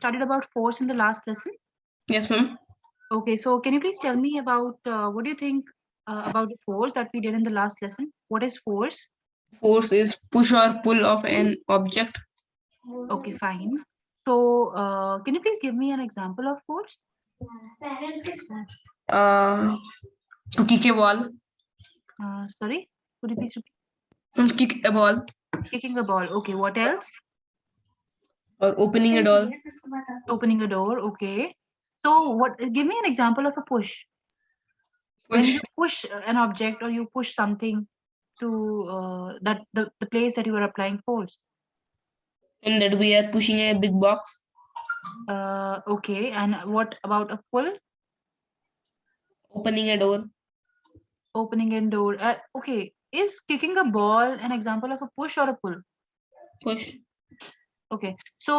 studied about force in the last lesson? Yes, ma'am. Okay, so can you please tell me about what do you think about the force that we did in the last lesson? What is force? Force is push or pull of an object. Okay, fine. So can you please give me an example of force? Uh, to kick a ball. Sorry, could you please repeat? Kick a ball Kicking a ball. Okay, what else? or opening a door. Opening a door. Okay. So what? Give me an example of a push. When Push. you push an object or you push something to that the place that you are applying force. And that we are pushing a big box. Okay, and what about a pull? Opening a door. Opening a door. Okay, is kicking a ball an example of a push or a pull? Push. Okay, so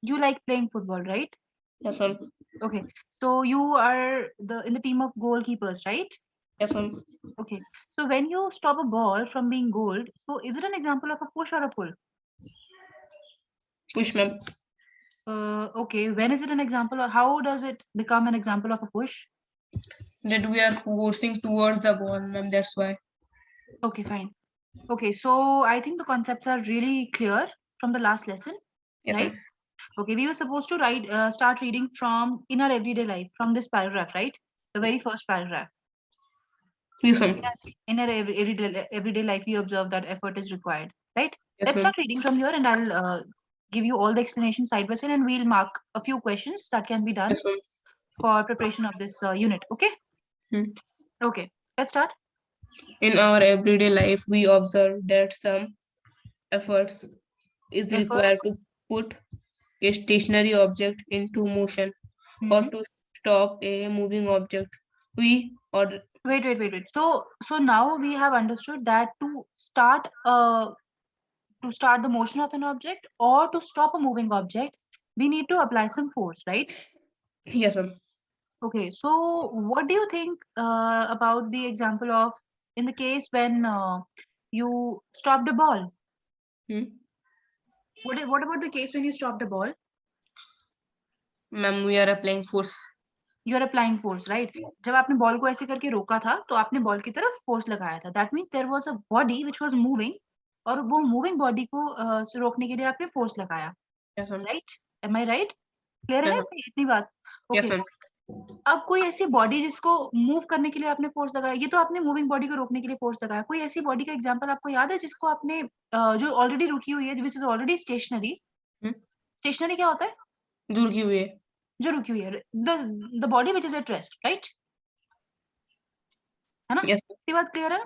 you like playing football, right? Yes, ma'am. Okay, so you are in the team of goalkeepers, right? Yes, ma'am. Okay, so when you stop a ball from being goaled, so is it an example of a push or a pull? Push, ma'am. Okay, when is it an example, or how does it become an example of a push? That we are forcing towards the ball, ma'am. That's why. Okay, fine. Okay, so I think the concepts are really clear from the last lesson, Yes, right? ma'am. Okay, we were supposed to start reading from in our everyday life, from this paragraph, right? The very first paragraph. Yes, ma'am. In our everyday life, we observe that effort is required, right? Yes, Let's ma'am. start reading from here, and I'll give you all the explanation side by side, and we'll mark a few questions that can be done Yes, ma'am. for preparation of this unit. Okay? Hmm. Okay, let's start. In our everyday life, we observe that some efforts is Effort. required to put a stationary object into motion or Mhm. to stop a moving object. We order. Wait. So now we have understood that to start the motion of an object or to stop a moving object, we need to apply some force, right? Yes, ma'am. Okay. So what do you think about the example of in the case when you stopped a ball? Hmm. What about the case when you stopped a ball? Ma'am, we are applying force. You are applying force right जब आपने ball को ऐसे करके रोका था तो आपने ball की तरफ फोर्स लगाया था that means there was a body which was moving और वो मूविंग बॉडी को रोकने के लिए आपने फोर्स लगाया Yes, ma'am. राइट एम आई राइट क्लियर Yes, है ma'am. इतनी बात Yes, ओके ma'am. अब कोई ऐसी बॉडी जिसको मूव करने के लिए आपने फोर्स लगाया ये तो आपने मूविंग बॉडी को रोकने के लिए फोर्स लगाया कोई ऐसी बॉडी का एग्जांपल आपको याद है जिसको आपने जो ऑलरेडी रुकी हुई है which is already stationary Hmm. Stationary क्या होता है जुड़की हुई है. जो रुकी हुई है the body which is at rest right है ना Yes. इतनी बात क्लियर है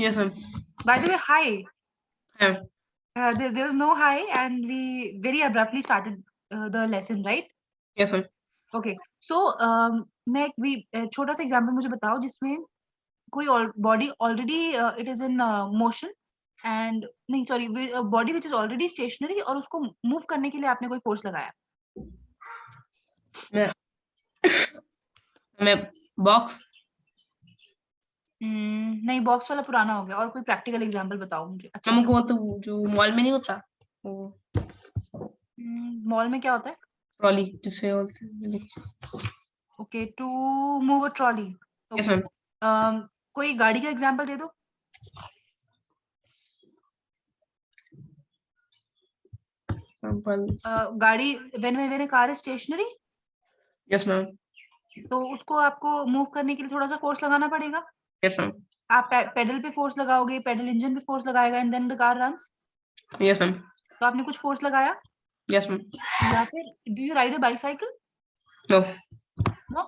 Yes, ma'am. By the way, hi. Ma'am. There was no hi, and we very abruptly started the lesson, right? Yes, ma'am. Okay. So, मैं एक भी छोटा सा एग्जाम्पल मुझे बताओ जिसमें कोई body already it is in motion and नहीं sorry body which is already stationary और उसको मूव करने के लिए आपने कोई फोर्स लगाया Ma'am. Box. नहीं बॉक्स वाला पुराना हो गया और कोई प्रैक्टिकल एग्जाम्पल बताओ मुझे अच्छा हमको वो तो जो मॉल में नहीं होता वो मॉल में क्या होता है ट्रॉली जिससे बोलते हैं. Okay to move a trolley Yes, okay ma'am. कोई गाड़ी का एग्जाम्पल दे दो Example. गाड़ी when car is stationary Yes, ma'am. तो उसको आपको मूव करने के लिए थोड़ा सा फोर्स लगाना पड़ेगा Yes, ma'am. आप पेडल पे फोर्स लगाओगे पेडल इंजन पे फोर्स लगाएगा and then the car runs Yes, ma'am. तो आपने कुछ फोर्स लगाया Yes, ma'am. या फिर do you ride a bicycle No. No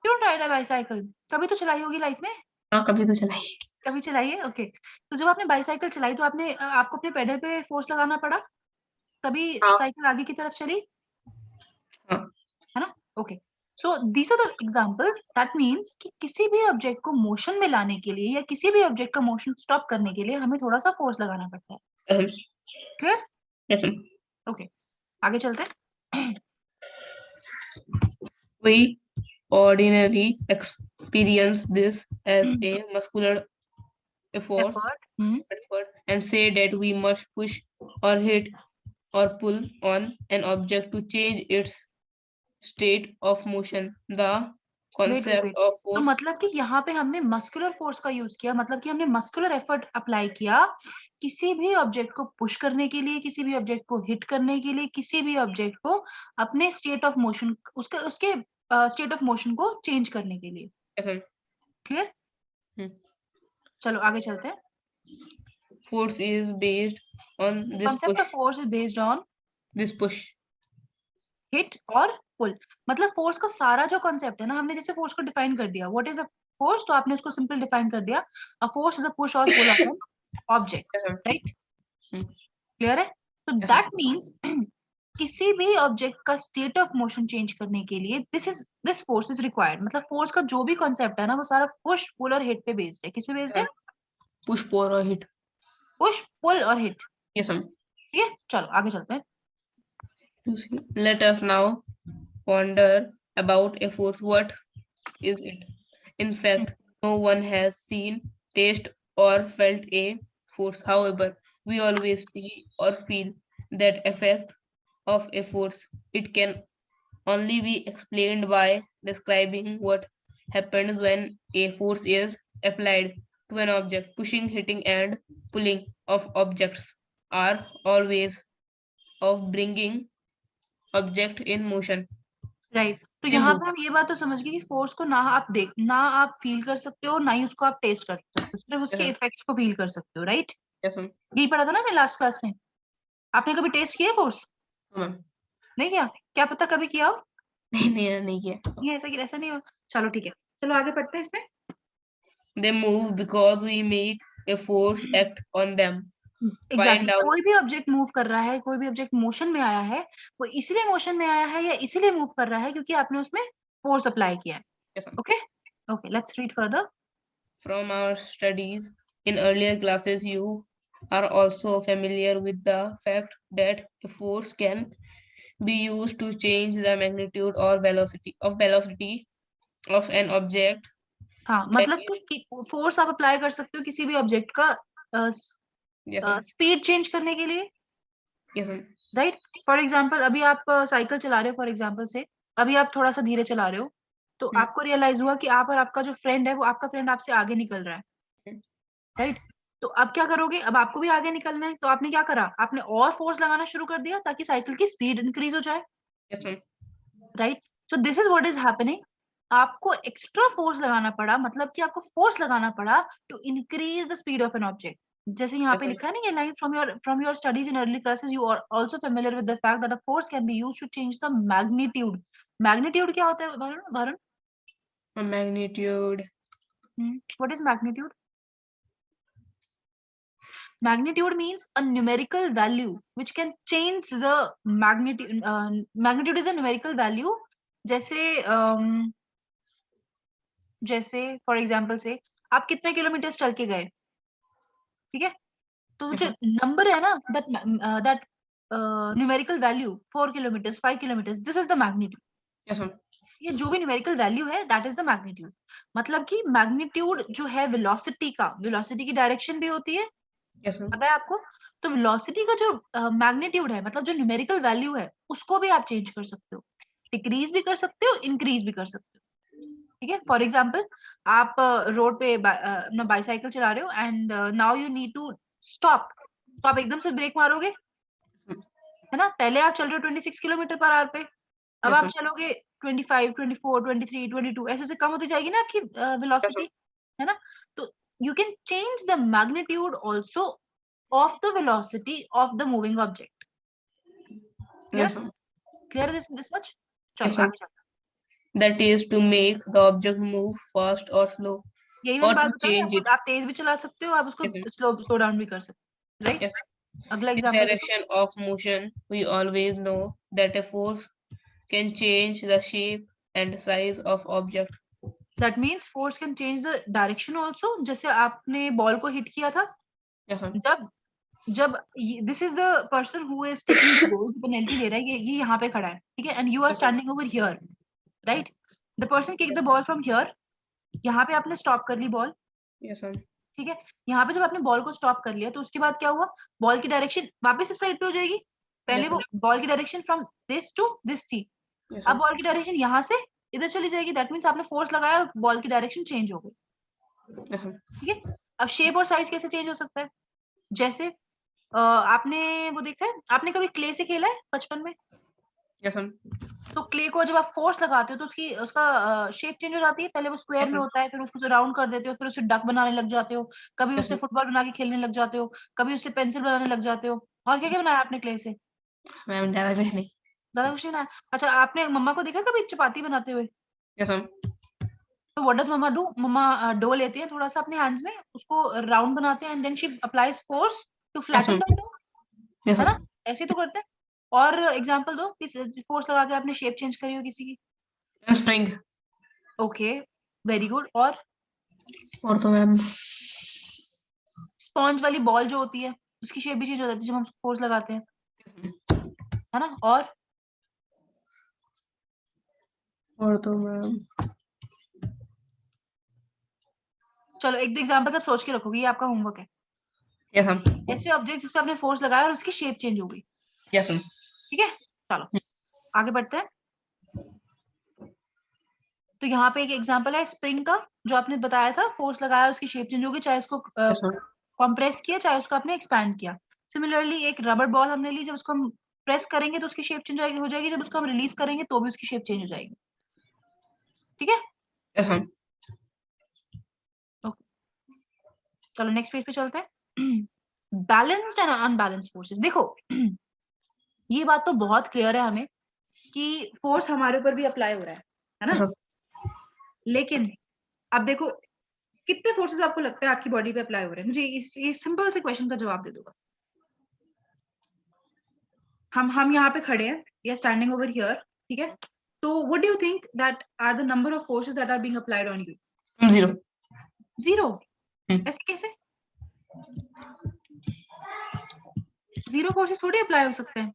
you don't ride a bicycle कभी तो चलाई होगी लाइफ में हाँ कभी तो चलाई. कभी चलाई है ओके तो जब आपने बाइसाइकिल चलाई तो आपने आपको अपने पेडल पे फोर्स लगाना पड़ा तभी हाँ. साइकिल आगे की तरफ चली हाँ. है ना okay so these are the examples that means कि किसी भी ऑब्जेक्ट को मोशन में लाने के लिए या किसी भी ऑब्जेक्ट का मोशन स्टॉप करने के लिए हमें थोड़ा सा फोर्स लगाना पड़ता है क्लियर Yes, ma'am. ओके आगे चलते हैं We ordinarily experience this as a muscular effort effort and say that we must push or hit or pull on an object to change its state of motion. The weight weight concept weight of तो force. मतलब कि यहाँ पे हमने muscular force का use किया, मतलब कि हमने मस्कुलर एफर्ट अप्लाई किया किसी भी ऑब्जेक्ट को पुश करने के लिए, किसी भी ऑब्जेक्ट को हिट करने के लिए, किसी भी ऑब्जेक्ट को अपने स्टेट ऑफ मोशन, उसके स्टेट ऑफ मोशन को चेंज करने के लिए। Yes, ma'am. क्लियर? Hmm. चलो आगे चलते हैं। Force is based on this concept push, of force is based on this push. Hit और पुल। मतलब फोर्स का सारा जो कॉन्सेप्ट है ना, हमने जैसे फोर्स को डिफाइन कर दिया, व्हाट इज अ फोर्स, तो आपने उसको सिंपल डिफाइन कर दिया, a force is a push और pull of an object, Yes, ma'am. Right? Hmm. Clear है? तो Yes, ma'am. दैट मीन्स किसी भी ऑब्जेक्ट का स्टेट ऑफ मोशन चेंज करने के लिए दिस फोर्स इज रिक्वायर्ड। मतलब फोर्स का जो भी कॉन्सेप्ट है ना, वो सारा पुश पुल और हिट पे बेस्ड है। किस पे बेस्ड है? Push, pull or hit. Push pull और हिट। Yes, ma'am. ठीक है, चलो आगे चलते हैं। Let us now ponder about a force. What is it? In fact, no one has seen, tasted, or felt a force. However, we always see or feel that effect of a force. It can only be explained by describing what happens when a force is applied to an object. Pushing, hitting, and pulling of objects are always of bringing object in motion. Right, तो They यहाँ move. पे हम ये बात तो समझ गए कि फोर्स को ना आप फील कर सकते हो, ना ही उसको आप टेस्ट कर सकते हो, सिर्फ उसके Yes, इफेक्ट्स को फील कर सकते हो, राइट? yes, ma'am. यही पढ़ा था ना लास्ट क्लास में। आपने कभी टेस्ट किया फोर्स? Ma'am. नहीं किया? क्या पता कभी किया हो। नहीं किया. ये ऐसा नहीं हो। चलो ठीक है, चलो आगे पढ़ते हैं इसमें। They move because we make a force act on them. Exactly, Find out. कोई भी ऑब्जेक्ट मूव कर रहा है, कोई भी ऑब्जेक्ट मोशन में आया है, वो इसलिए मोशन में आया है या इसीलिए मूव कर रहा है क्योंकि आपने उसमें फोर्स अप्लाई किया है। Yes, ma'am. Okay okay, let's read further. From our studies in earlier classes, you are also familiar with the fact that a force can be used to change the magnitude or velocity of an object. हाँ, That मतलब is, कि force आप apply कर सकते हो किसी भी object का yes, ma'am. स्पीड चेंज करने के लिए, Yes, ma'am. Right? For example अभी आप साइकिल चला रहे हो, फॉर एग्जाम्पल से अभी आप थोड़ा सा धीरे चला रहे हो, तो Hmm. आपको रियलाइज हुआ कि आप और आपका जो फ्रेंड है, वो आपका फ्रेंड आपसे आगे निकल रहा है, Hmm. राइट? तो अब क्या करोगे? अब आपको भी आगे निकलना है, तो आपने क्या करा? आपने और फोर्स लगाना शुरू कर दिया ताकि साइकिल की स्पीड इंक्रीज हो जाए, Yes, ma'am. Right? So this is what is happening. आपको एक्स्ट्रा फोर्स लगाना पड़ा, मतलब कि आपको फोर्स लगाना पड़ा to increase the speed of an object. जैसे यहाँ Yes, पे ma'am. लिखा है ना, ये line, from your studies in early classes you are also familiar with the fact that a force can be used to change the magnitude. Magnitude क्या होता है Varun? A magnitude. What is magnitude? Magnitude means a numerical value which can change the magnitude. Magnitude is a numerical value. जैसे for example से आप कितने kilometre चल के गए, ठीक है? तो जो नंबर है ना, that numerical value 4 kilometre 5 kilometre, this is the magnitude. Yes, ma'am. ये जो भी न्यूमेरिकल वैल्यू है, दैट इज द मैग्नीट्यूड। मतलब कि मैग्नीट्यूड जो है वेलोसिटी की डायरेक्शन भी होती है, Yes, ma'am. पता है आपको? तो वेलोसिटी का जो मैग्नीट्यूड है, मतलब जो न्यूमेरिकल वैल्यू है, उसको भी आप चेंज कर सकते हो, डिक्रीज भी कर सकते हो, इंक्रीज भी कर सकते हो, ठीक है? फॉर एग्जाम्पल आप रोड पे अपना बाईसाइकिल चला रहे हो and now you need to stop, तो आप एकदम से ब्रेक मारोगे, है ना? पहले आप चल रहे हो 26 किलोमीटर पर आवर पे, अब Yes, आप ma'am. चलोगे 25, 24, 23, 22, ऐसे से कम होती जाएगी ना आपकी Yes, वेलोसिटी, ma'am. है ना? तो you can change the magnitude also of the velocity of the moving object. Clear? Yes, ma'am. Clear this much? चलो Yes, ma'am. आगे चलते That is to make the object move fast or slow, हैं। यही or मैंने बात to बताई change आपको, it. आप तेज भी चला सकते हो, आप उसको Yes, ma'am. स्लो डाउन भी कर सकते हो, राइट? Yes. अगला Its एग्जांपल देखो। direction of motion, we always know that a force can change the shape and size of object. That means force can change the direction also. जैसे आपने ball को hit किया था, Yes, ma'am. जब जब this is the person who is taking the goal, penalty ले रहा है, ये यहाँ पे खड़ा है, ठीक है? And you are Yes, ma'am. Standing over here, right? The person kick the ball from here, यहाँ पे आपने स्टॉप कर ली बॉल, Yes, ma'am. ठीक है? यहाँ पे जब आपने बॉल को स्टॉप कर लिया, तो उसके बाद क्या हुआ? बॉल की डायरेक्शन वापस इस साइड पे हो जाएगी, पहले Yes, वो बॉल की direction from this to this थी, yes, अब बॉल की डायरेक्शन यहाँ से इधर चली जाएगी, दैट मीन्स आपने फोर्स लगाया और बॉल की डायरेक्शन चेंज हो गई, yes, ठीक है। अब शेप और साइज कैसे चेंज हो सकता है, जैसे आपने वो देखा है, आपने कभी क्ले से खेला है बचपन में? yes, तो क्ले को जब आप फोर्स लगाते हो तो उसकी उसका शेप चेंज हो जाती है, पहले वो स्क्वायर yes, में होता है, फिर उसको राउंड कर देते हो, फिर उसे डक बनाने लग जाते हो, कभी yes, उससे फुटबॉल बना के खेलने लग जाते हो, कभी उससे पेंसिल बनाने लग जाते हो, और क्या क्या बनाया आपने क्ले से? मैम ज्यादा कुछ नहीं। ज्यादा कुछ नहीं बनाया। अच्छा, आपने मम्मा को देखा कभी चपाती बनाते हुए? Yes, तो what does mamma do, mamma dough लेते हैं थोड़ा सा अपने हैंड्स में, उसको राउंड बनाते हैं and then she applies force to yes, flatten the dough, yes, है ना? ऐसे ही तो करते हैं। और एग्जांपल दो, किस फोर्स लगा के आपने शेप चेंज करी हो किसी की? स्प्रिंग। Okay, very good. और और तो मैम स्पॉन्ज वाली बॉल जो होती है उसकी शेप भी चेंज हो जाती है जब हम फोर्स लगाते हैं, है ना? और तो मैम चलो एक दो एग्जांपल सब सोच के रखोगे, ये आपका होमवर्क है। yes, ऐसे ऑब्जेक्ट जिस पे आपने फोर्स लगाया और उसकी शेप चेंज हो गई, yes, ठीक है। चलो आगे बढ़ते हैं। तो यहाँ पे एक एग्जांपल है स्प्रिंग का, जो आपने बताया था, फोर्स लगाया उसकी शेप चेंज हो गई, चाहे उसको yes, कंप्रेस किया चाहे उसको आपने एक्सपैंड किया। सिमिलरली एक रबर बॉल हमने ली, जब उसको हम प्रेस करेंगे तो उसकी शेप चेंज हो जाएगी, जब उसको हम रिलीज करेंगे तो भी उसकी शेप चेंज हो जाएगी, ठीक है। yes, ओके, चलो नेक्स्ट पेज पे चलते हैं। Balanced and unbalanced forces. देखो ये बात तो बहुत क्लियर है हमें कि फोर्स हमारे ऊपर भी अप्लाई हो रहा है ना? लेकिन अब देखो कितने फोर्सेस आपको लगता है आपकी बॉडी पे अप्लाई हो रहे हैं? मुझे इस सिंपल से क्वेश्चन का जवाब दे दो बस। हम यहाँ पे खड़े हैं, या स्टैंडिंग ओवर हियर, ठीक है। तो what do you think that are the number of forces that are being applied on you? 0। Zero? ऐसे कैसे? जीरो फोर्सेस थोड़ी अप्लाई हो सकते हैं।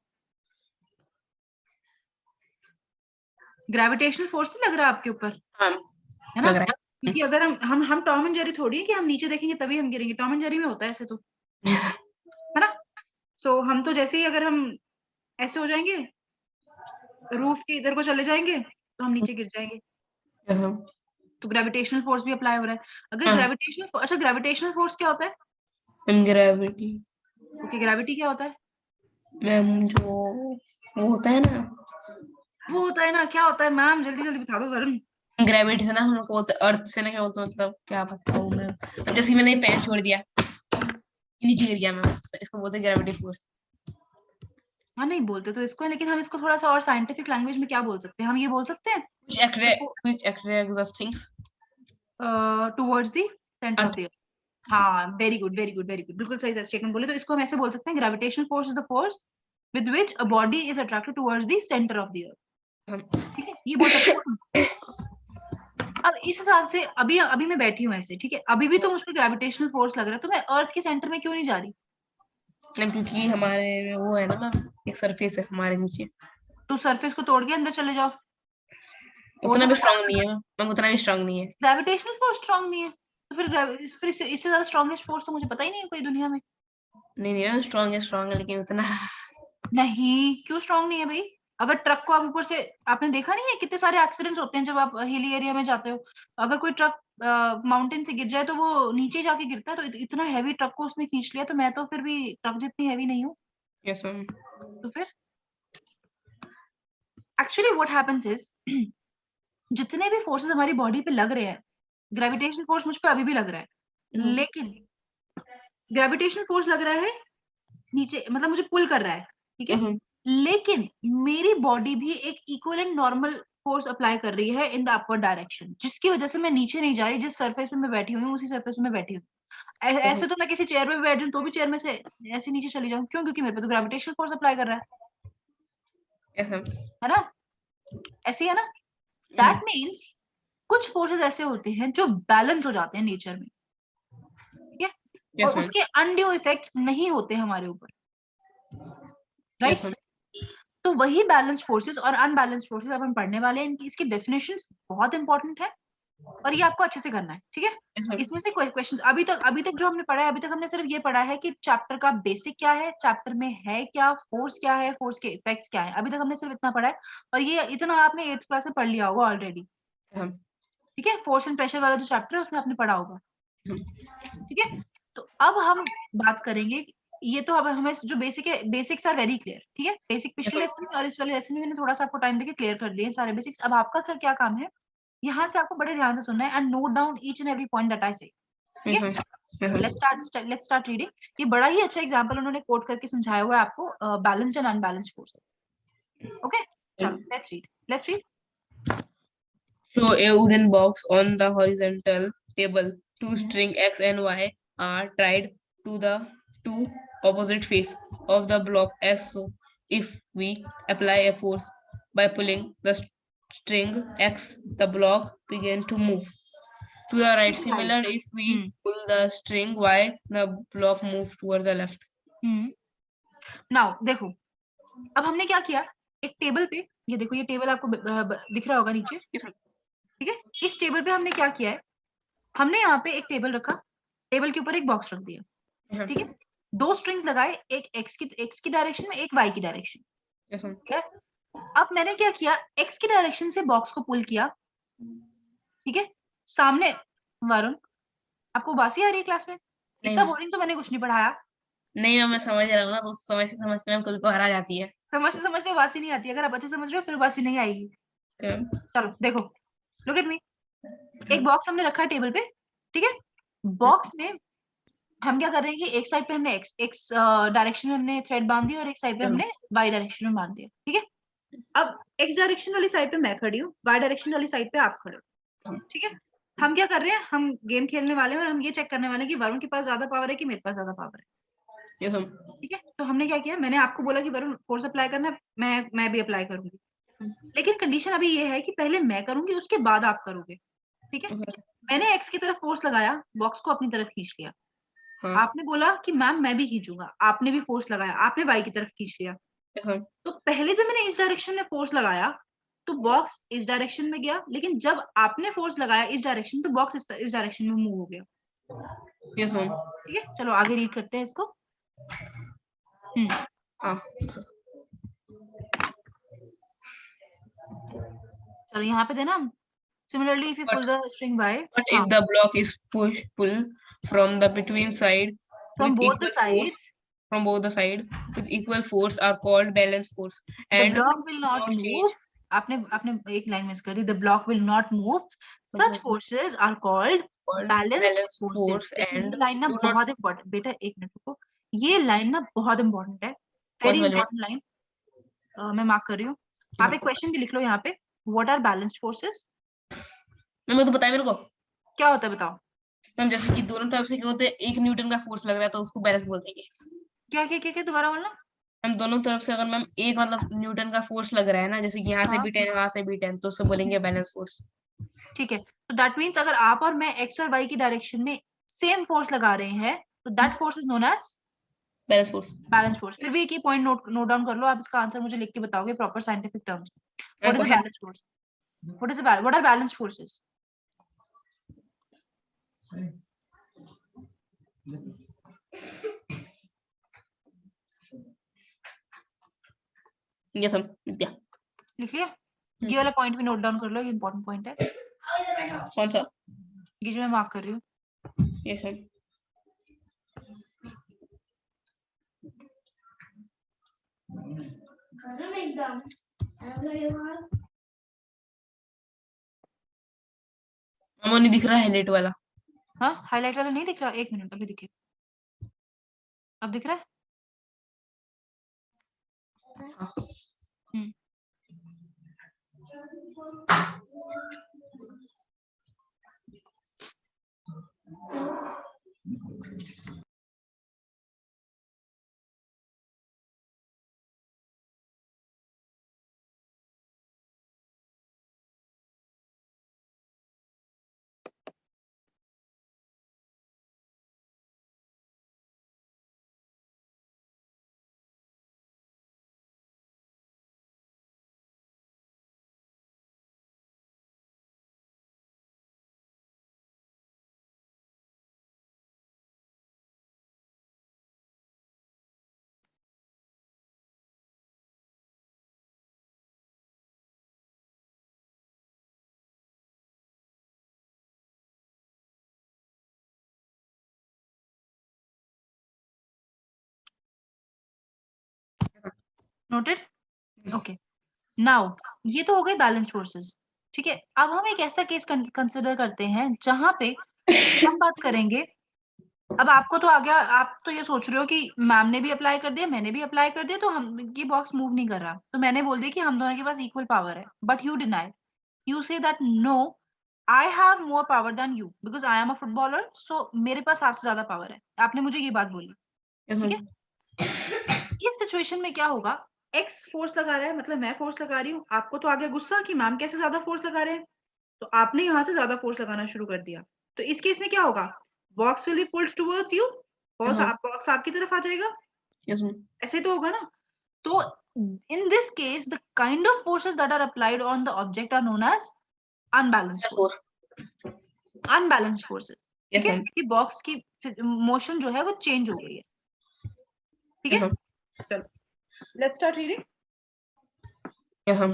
ग्रेविटेशनल फोर्स नहीं लग रहा आपके ऊपर, हाँ है ना? लग रहा क्योंकि अगर हम टॉम एंड जेरी थोड़ी है कि हम नीचे देखेंगे तभी हम गिरेंगे, टॉम एंड जेरी में होता है ऐसे तो, है ना? सो हम तो जैसे ही अगर हम ऐसे हो जाएंगे, रूफ के इधर को चले जाएंगे तो हम नीचे गिर जाएंगे। है। तो ग्रेविटेशनल फोर्स भी अप्लाई हो रहा है। अगर हाँ ग्रेविटेशनल फोर्स क्या होता है? Ma'am gravity. ओके, ग्रेविटी क्या होता है? मैम जो वो होता है ना, वो होता है ना, क्या होता है मैम? जल्दी जल्दी बता दो वरुण। ग्रेविटी से ना हम लोग को बोलते हैं, अर्थ से ना क्या बोलते हैं, मतलब क्या बताऊँ मैं, जैसे मैंने पैर छोड़ दिया नीचे गिर गया मैम, इसको बोलते हैं ग्रेविटी फोर्स। हाँ नहीं बोलते तो इसको, लेकिन हम इसको थोड़ा सा और साइंटिफिक लैंग्वेज में क्या बोल सकते हैं? हम ये बोल सकते हैं which attracts things towards the centre of earth. The earth. हाँ, very good very good very good, बिल्कुल सही स्टेटमेंट बोले। तो इसको हम ऐसे बोल सकते हैं, gravitational force is the force with which a body is attracted towards the centre of the earth, ठीक है, ये बोल सकते हैं। अब इस हिसाब से अभी अभी मैं बैठी हूँ ऐसे, ठीक है, अभी भी तो मुझ पे ग्रेविटेशनल फोर्स लग रहा है, तो मैं अर्थ के सेंटर में क्यों नहीं जा रही? मैम क्योंकि हमारे में वो है ना मैम, एक सरफेस है हमारे नीचे, तो सरफेस को तोड़ के अंदर चले जाओ, फोर्स उतना भी अप्लाई। स्ट्रांग नहीं है मैम, उतना भी स्ट्रांग नहीं है। ग्रेविटेशनल फोर्स स्ट्रांग नहीं है तो फिर इससे ज्यादा स्ट्रॉन्गेस्ट फोर्स तो मुझे पता ही नहीं है कोई दुनिया में। नहीं नहीं मैम, स्ट्रांग है लेकिन उतना। नहीं, क्यों स्ट्रांग नहीं है भाई? अगर ट्रक को आप ऊपर से, आपने देखा नहीं है कितने सारे एक्सीडेंट्स होते हैं जब आप हिली एरिया में जाते हो, अगर कोई ट्रक माउंटेन से गिर जाए तो वो नीचे जाके गिरता है, तो इतना हैवी ट्रक को उसने खींच लिया, तो मैं तो फिर भी ट्रक जितनी हैवी नहीं हूँ। Yes ma'am. तो फिर एक्चुअली व्हाट हैपेंस इज, जितने भी फोर्सेस हमारी बॉडी पे लग रहे हैं, ग्रेविटेशनल फोर्स मुझ पे अभी भी लग रहा है, लेकिन ग्रेविटेशनल फोर्स लग रहा है नीचे, मतलब मुझे पुल कर रहा है, ठीक है, लेकिन मेरी बॉडी भी एक equal and normal force apply कर रही है इन द अपवर्ड डायरेक्शन, जिसकी वजह से मैं नीचे नहीं जा रही, जिस सरफेस पे मैं बैठी हुई हूँ उसी सरफेस पे मैं बैठी हूँ। ऐसे तो मैं किसी चेयर पे भी बैठ जाऊँ तो भी चेयर में से ऐसे नीचे चली जाऊँ, क्यों? क्योंकि मेरे पे तो ग्रेविटेशनल फोर्स अप्लाई कर रहा यस मैम। है ना? ऐसे ही है ना? दैट मीन्स कुछ फोर्सेस ऐसे होते हैं जो बैलेंस हो जाते हैं नेचर में, ठीक है, यस और मैम। उसके अनड्यू इफेक्ट्स नहीं होते हमारे ऊपर, यस राइट? मैम। तो वही बैलेंस फोर्सेस और अनबैलेंस फोर्सेस अब हम पढ़ने वाले हैं, इनकी इसकी डेफिनेशंस बहुत इंपॉर्टेंट है। और ये आपको अच्छे से करना है, ठीक है? Yes, ma'am. इसमें से कोई क्वेश्चंस अभी तक जो हमने पढ़ा है, अभी तक हमने सिर्फ ये पढ़ा है कि चैप्टर का बेसिक क्या है, चैप्टर में है क्या, फोर्स क्या है, फोर्स के इफेक्ट्स क्या है। अभी तक हमने सिर्फ इतना पढ़ा है और ये इतना आपने 8th क्लास में पढ़ लिया होगा ऑलरेडी, Yes, ma'am. ठीक है? फोर्स एंड प्रेशर वाला जो चैप्टर है उसमें आपने पढ़ा होगा, ठीक है? तो अब हम बात करेंगे, ये तो अब हमें जो बेसिक है, बेसिक्स आर वेरी क्लियर, ठीक है? बेसिक Yes, पिछले ma'am. लेसन में और इस वाले लेसन में मैंने थोड़ा-सा आपको टाइम देके क्लियर कर दिए सारे बेसिक्स। अब आपका क्या काम है, यहाँ से आपको बड़े ध्यान से सुनना है and note down each and every point that I से, ठीक Yes, है? ma'am. Yes, ma'am. Let's start reading. ये बड़ा ही अच्छा एग्जांपल उन्होंने कोट करके समझाया हुआ है आपको, balanced and unbalanced forces. Okay, चलो let's read. Show a wooden box on the horizontal table. Two string X and Y are tied to the two opposite face of the block S. So, if we apply a force by pulling the string X, the block begin to move to the right. Similar, if we pull the string Y, the block moves towards the left. Now देखो, अब हमने क्या किया, एक table पे, ये देखो ये टेबल आपको दिख रहा होगा नीचे, Yes, ठीक है? इस टेबल पे हमने क्या किया है, हमने यहाँ पे एक टेबल रखा, टेबल के ऊपर एक बॉक्स रख दिया, ma'am. ठीक है? दो स्ट्रिंग्स लगाए, एक एक्स की डायरेक्शन में, एक वाई की डायरेक्शन, Yes, ma'am. ठीक है? अब मैंने क्या किया, एक्स की डायरेक्शन से बॉक्स को पुल किया, ठीक है? सामने, वरुण, आपको बासी आ रही है क्लास में? नहीं इतना मैम, बोरिंग तो मैंने कुछ नहीं पढ़ाया। नहीं मैम, मैं समझ रहा हूँ ना, तो समझते मैम कभी को हरा जाती है. समझते समझते बासी नहीं आती, अगर आप अच्छे समझ रहे हो फिर बासी नहीं आएगी। Okay. चलो देखो, लुक एट मी, एक बॉक्स हमने रखा है टेबल पे, ठीक है? बॉक्स में हम क्या कर रहे हैं कि एक साइड पे हमने एक्स एक्स डायरेक्शन में हमने थ्रेड बांध दी और एक साइड पे हमने वाई डायरेक्शन में बांध दिया, ठीक है? अब एक्स डायरेक्शन वाली साइड पे मैं खड़ी हूँ, वाई डायरेक्शन वाली साइड पे आप खड़े हो, ठीक है? हम क्या कर रहे हैं, हम गेम खेलने वाले हैं और हम ये चेक करने वाले हैं कि वरुण के पास ज्यादा पावर है कि मेरे पास ज्यादा पावर है, Yes, ma'am. ठीक है? तो हमने क्या किया, मैंने आपको बोला कि वरुण फोर्स अप्लाई करना है, मैं भी अप्लाई करूंगी, लेकिन कंडीशन अभी ये है कि पहले मैं करूंगी उसके बाद आप करोगे, ठीक है? Okay. मैंने एक्स की तरफ फोर्स लगाया, बॉक्स को अपनी तरफ खींच लिया, हाँ. आपने बोला कि मैम मैं भी खींचूंगा, आपने भी फोर्स लगाया, आपने वाई की तरफ खींच लिया। Yes, ma'am. तो पहले जब मैंने इस डायरेक्शन में फोर्स लगाया तो बॉक्स इस डायरेक्शन में गया, लेकिन जब आपने फोर्स लगाया इस डायरेक्शन तो बॉक्स इस डायरेक्शन में मूव हो गया, Yes, ma'am. ठीक है? चलो आगे रीड करते हैं इसको। हाँ. चलो यहाँ पे देना, similarly if you pull the string by, But हाँ, if the block is push pull from the between side from with both the equal force sides from both the side with equal force are called balance force the and block will do not not move, change. आपने आपने एक line miss कर दी, the block will not move, such forces are called Called balanced balance forces. force देखो and ये लाइन ना do not. बहुत इंपॉर्टेंट, बेटा एक मिनट रुको, ये लाइन ना बहुत इंपॉर्टेंट है, कौन वेरी सी वाली मैम? इंपॉर्टेंट लाइन, मैं मार्क कर रही हूँ। आप एक क्वेश्चन भी लिख लो यहाँ पे, what are balanced forces, ma'am वो तो पता है मेरे को. क्या होता है बताओ? मैम जैसे कि दोनों तरफ से क्या होते हैं, एक न्यूटन का फोर्स लग रहा है तो उसको बैलेंस बोलते हैं. क्या दोबारा बोलना। हम दोनों तरफ से अगर मैम एक मतलब न्यूटन का फोर्स लग रहा है ना, जैसे कि यहाँ से हाँ भी 10 वहां से भी 10, तो उससे बोलेंगे बैलेंस फोर्स. ठीक है, तो दैट मीन्स अगर आप और मैं एक्स और वाई की डायरेक्शन में सेम फोर्स लगा रहे हैं तो that force is known as balance force. Balance force. फिर भी एक ही पॉइंट नोट डाउन कर लो, आप इसका आंसर मुझे लिख के बताओगे proper scientific terms. What is a question. Balance force, what are balance forces? ये सब या लिख लिया? ये वाला पॉइंट भी नोट डाउन कर लो, ये इंपॉर्टेंट पॉइंट है, कौन सा? ये जो मैं मार्क कर रही हूँ। ये सब हमें नहीं दिख रहा है हाईलाइट वाला. हाँ हाईलाइट वाला नहीं दिख रहा, एक मिनट अभी दिखे, अब दिख रहा है? नोटेड? ओके, नाउ ये तो हो गए बैलेंस्ड फोर्सेस, ठीक है। अब हम एक ऐसा केस कंसिडर करते हैं जहां पे हम बात करेंगे। अब आपको तो आ गया, आप तो ये सोच रहे हो कि मैम ने भी अप्लाई कर दिया, मैंने भी अप्लाई कर दिया, तो हम ये बॉक्स मूव नहीं कर रहा, तो मैंने बोल दिया कि हम दोनों के पास इक्वल पावर है। But you deny, you say that no, I have more power than you because I am a footballer, so मेरे पास आपसे ज्यादा पावर है। आपने मुझे ये बात बोली, yes ठीक ma'am, है। इस सिचुएशन में क्या होगा, एक्स फोर्स लगा रहा है, मतलब मैं फोर्स लगा रही हूँ, आपको तो आ गया गुस्सा कि मैम कैसे ज्यादा फोर्स लगा रहे हैं, तो आपने यहाँ से ज्यादा फोर्स लगाना शुरू कर दिया। तो इस केस में क्या होगा, box will be pulled towards you, box आपकी तरफ आ जाएगा, yes ma'am, ऐसे तो होगा ना। तो in this case the kind of forces that are applied on the object are known as unbalanced yes force, unbalanced forces, ठीक yes है, ma'am, कि बॉक्स की मोशन जो है वो चेंज हो गई है, ठीक yes है। ma'am, चलो let's start reading. yes ma'am.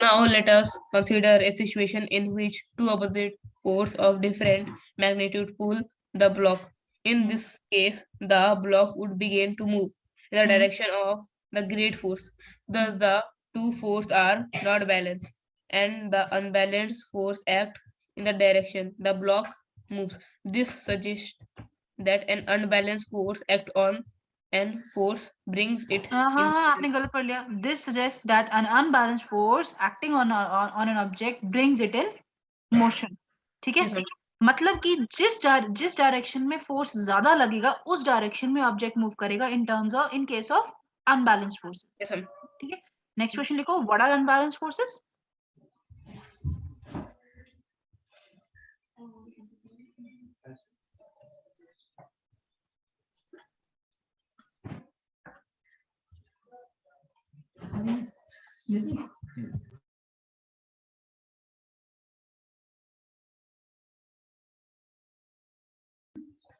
Now let us consider a situation in which two opposite forces of different magnitude pull the block. In this case, the block would begin to move in the direction of the great force. Thus, the two forces are not balanced, and the unbalanced force act in the direction the block moves. This suggests that an unbalanced force act on an force brings it हाँ in हाँ, motion. आपने गलत पढ़ लिया। This suggest that N unbalanced force acting on an object brings it in motion, ठीक है। Yes, ma'am. मतलब कि जिस डायरेक्शन में फोर्स ज्यादा लगेगा उस डायरेक्शन में ऑब्जेक्ट मूव करेगा in terms of, in case of unbalanced forces, Yes, ma'am. ठीक है। नेक्स्ट क्वेश्चन लिखो, what are unbalanced forces?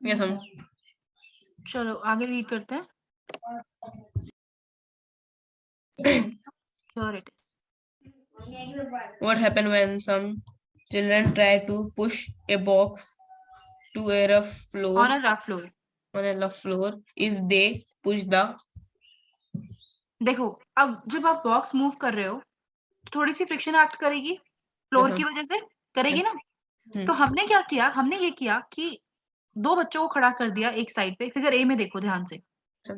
Yes, ma'am. चलो आगे रीड करते हैं। Here it What happened when some children try to push a box to a rough is floor on a rough floor। on a rough floor if they push the देखो, अब जब आप box move कर रहे हो तो थोड़ी सी friction act करेगी yes, फ्लोर ma'am. की वजह से, करेगी ना। Hmm. तो हमने क्या किया, हमने ये किया कि दो बच्चों को खड़ा कर दिया एक साइड पे, फिगर ए में देखो ध्यान से। Yes,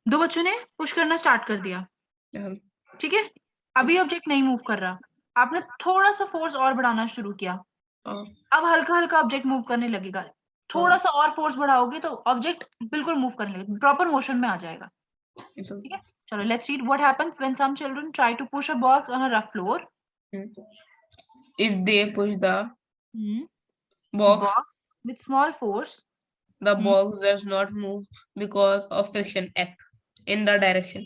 दो बच्चों ने पुश करना स्टार्ट कर दिया, ma'am. ठीक है। अभी ऑब्जेक्ट नहीं मूव कर रहा, आपने थोड़ा सा फोर्स और बढ़ाना शुरू किया, Uh, अब हल्का हल्का ऑब्जेक्ट मूव करने लगेगा। थोड़ा सा और फोर्स बढ़ाओगे तो ऑब्जेक्ट बिल्कुल मूव करने लगेगा, प्रॉपर मोशन में आ जाएगा, yes, ma'am. ठीक है। चलो let's read what happens when some children try to push a box on a rough floor. Hmm. If they push the box, box with small force, the box does not move because of friction act in the direction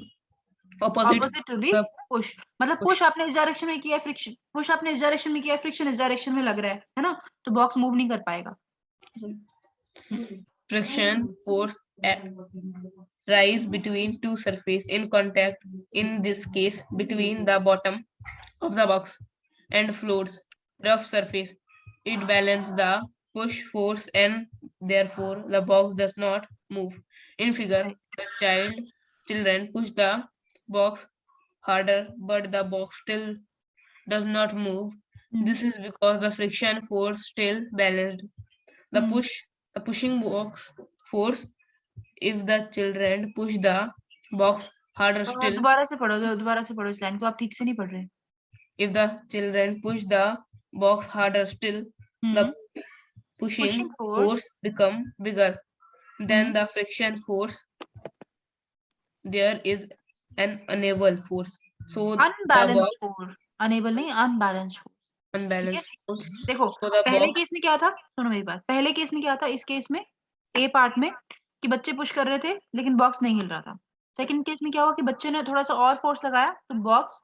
opposite opposite to the the पुश। मतलब push. Push आपने इस direction में किया है, friction push आपने इस direction में किया है, फ्रिक्शन इस डायरेक्शन में लग रहा है ना, तो बॉक्स मूव नहीं कर पाएगा। Friction force rise between two surfaces in contact, in this case between the bottom of the box and floor's rough surface. It balances the push force and therefore the box does not move. In figure, the children push the box harder, but the box still does not move. This is because the friction force still balanced. The pushing box force, if the children push the box harder still, दोबारा से पढ़ो, दोबारा से पढ़ो, इस line को आप ठीक से नहीं पढ़ रहे। if the children push the box harder still, the pushing pushing force, force become bigger than the friction force. There is an unable force. So the unbalanced box force, unable नहीं unbalanced force, ठीक है। unbalanced force. देखो So the पहले box case में क्या था, सुनो मेरी बात, पहले केस में क्या था, इस केस में ए पार्ट में कि बच्चे पुश कर रहे थे लेकिन बॉक्स नहीं हिल रहा था। सेकंड केस में क्या हुआ कि बच्चे ने थोड़ा सा और फोर्स लगाया तो बॉक्स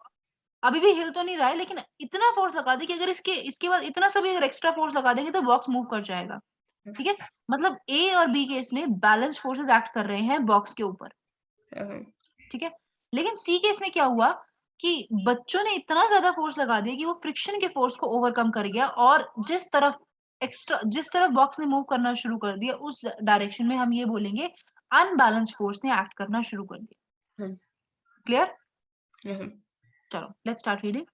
अभी भी हिल तो नहीं रहा है, लेकिन इतना फोर्स लगा दी कि अगर इसके इसके बाद इतना सा भी अगर एक्स्ट्रा फोर्स लगा देंगे तो बॉक्स मूव कर जाएगा, ठीक है। मतलब ए और बी केस में बैलेंस फोर्सेस एक्ट कर रहे हैं बॉक्स के ऊपर, ठीक है। लेकिन सी केस में क्या हुआ कि बच्चों ने इतना ज्यादा फोर्स लगा दिया कि वो फ्रिक्शन के फोर्स को ओवरकम कर गया, और जिस तरफ बॉक्स ने मूव करना शुरू कर दिया उस डायरेक्शन में हम ये बोलेंगे अनबैलेंस्ड फोर्स ने एक्ट करना शुरू कर दिया, Clear? Mhm. Chalo, let's start reading.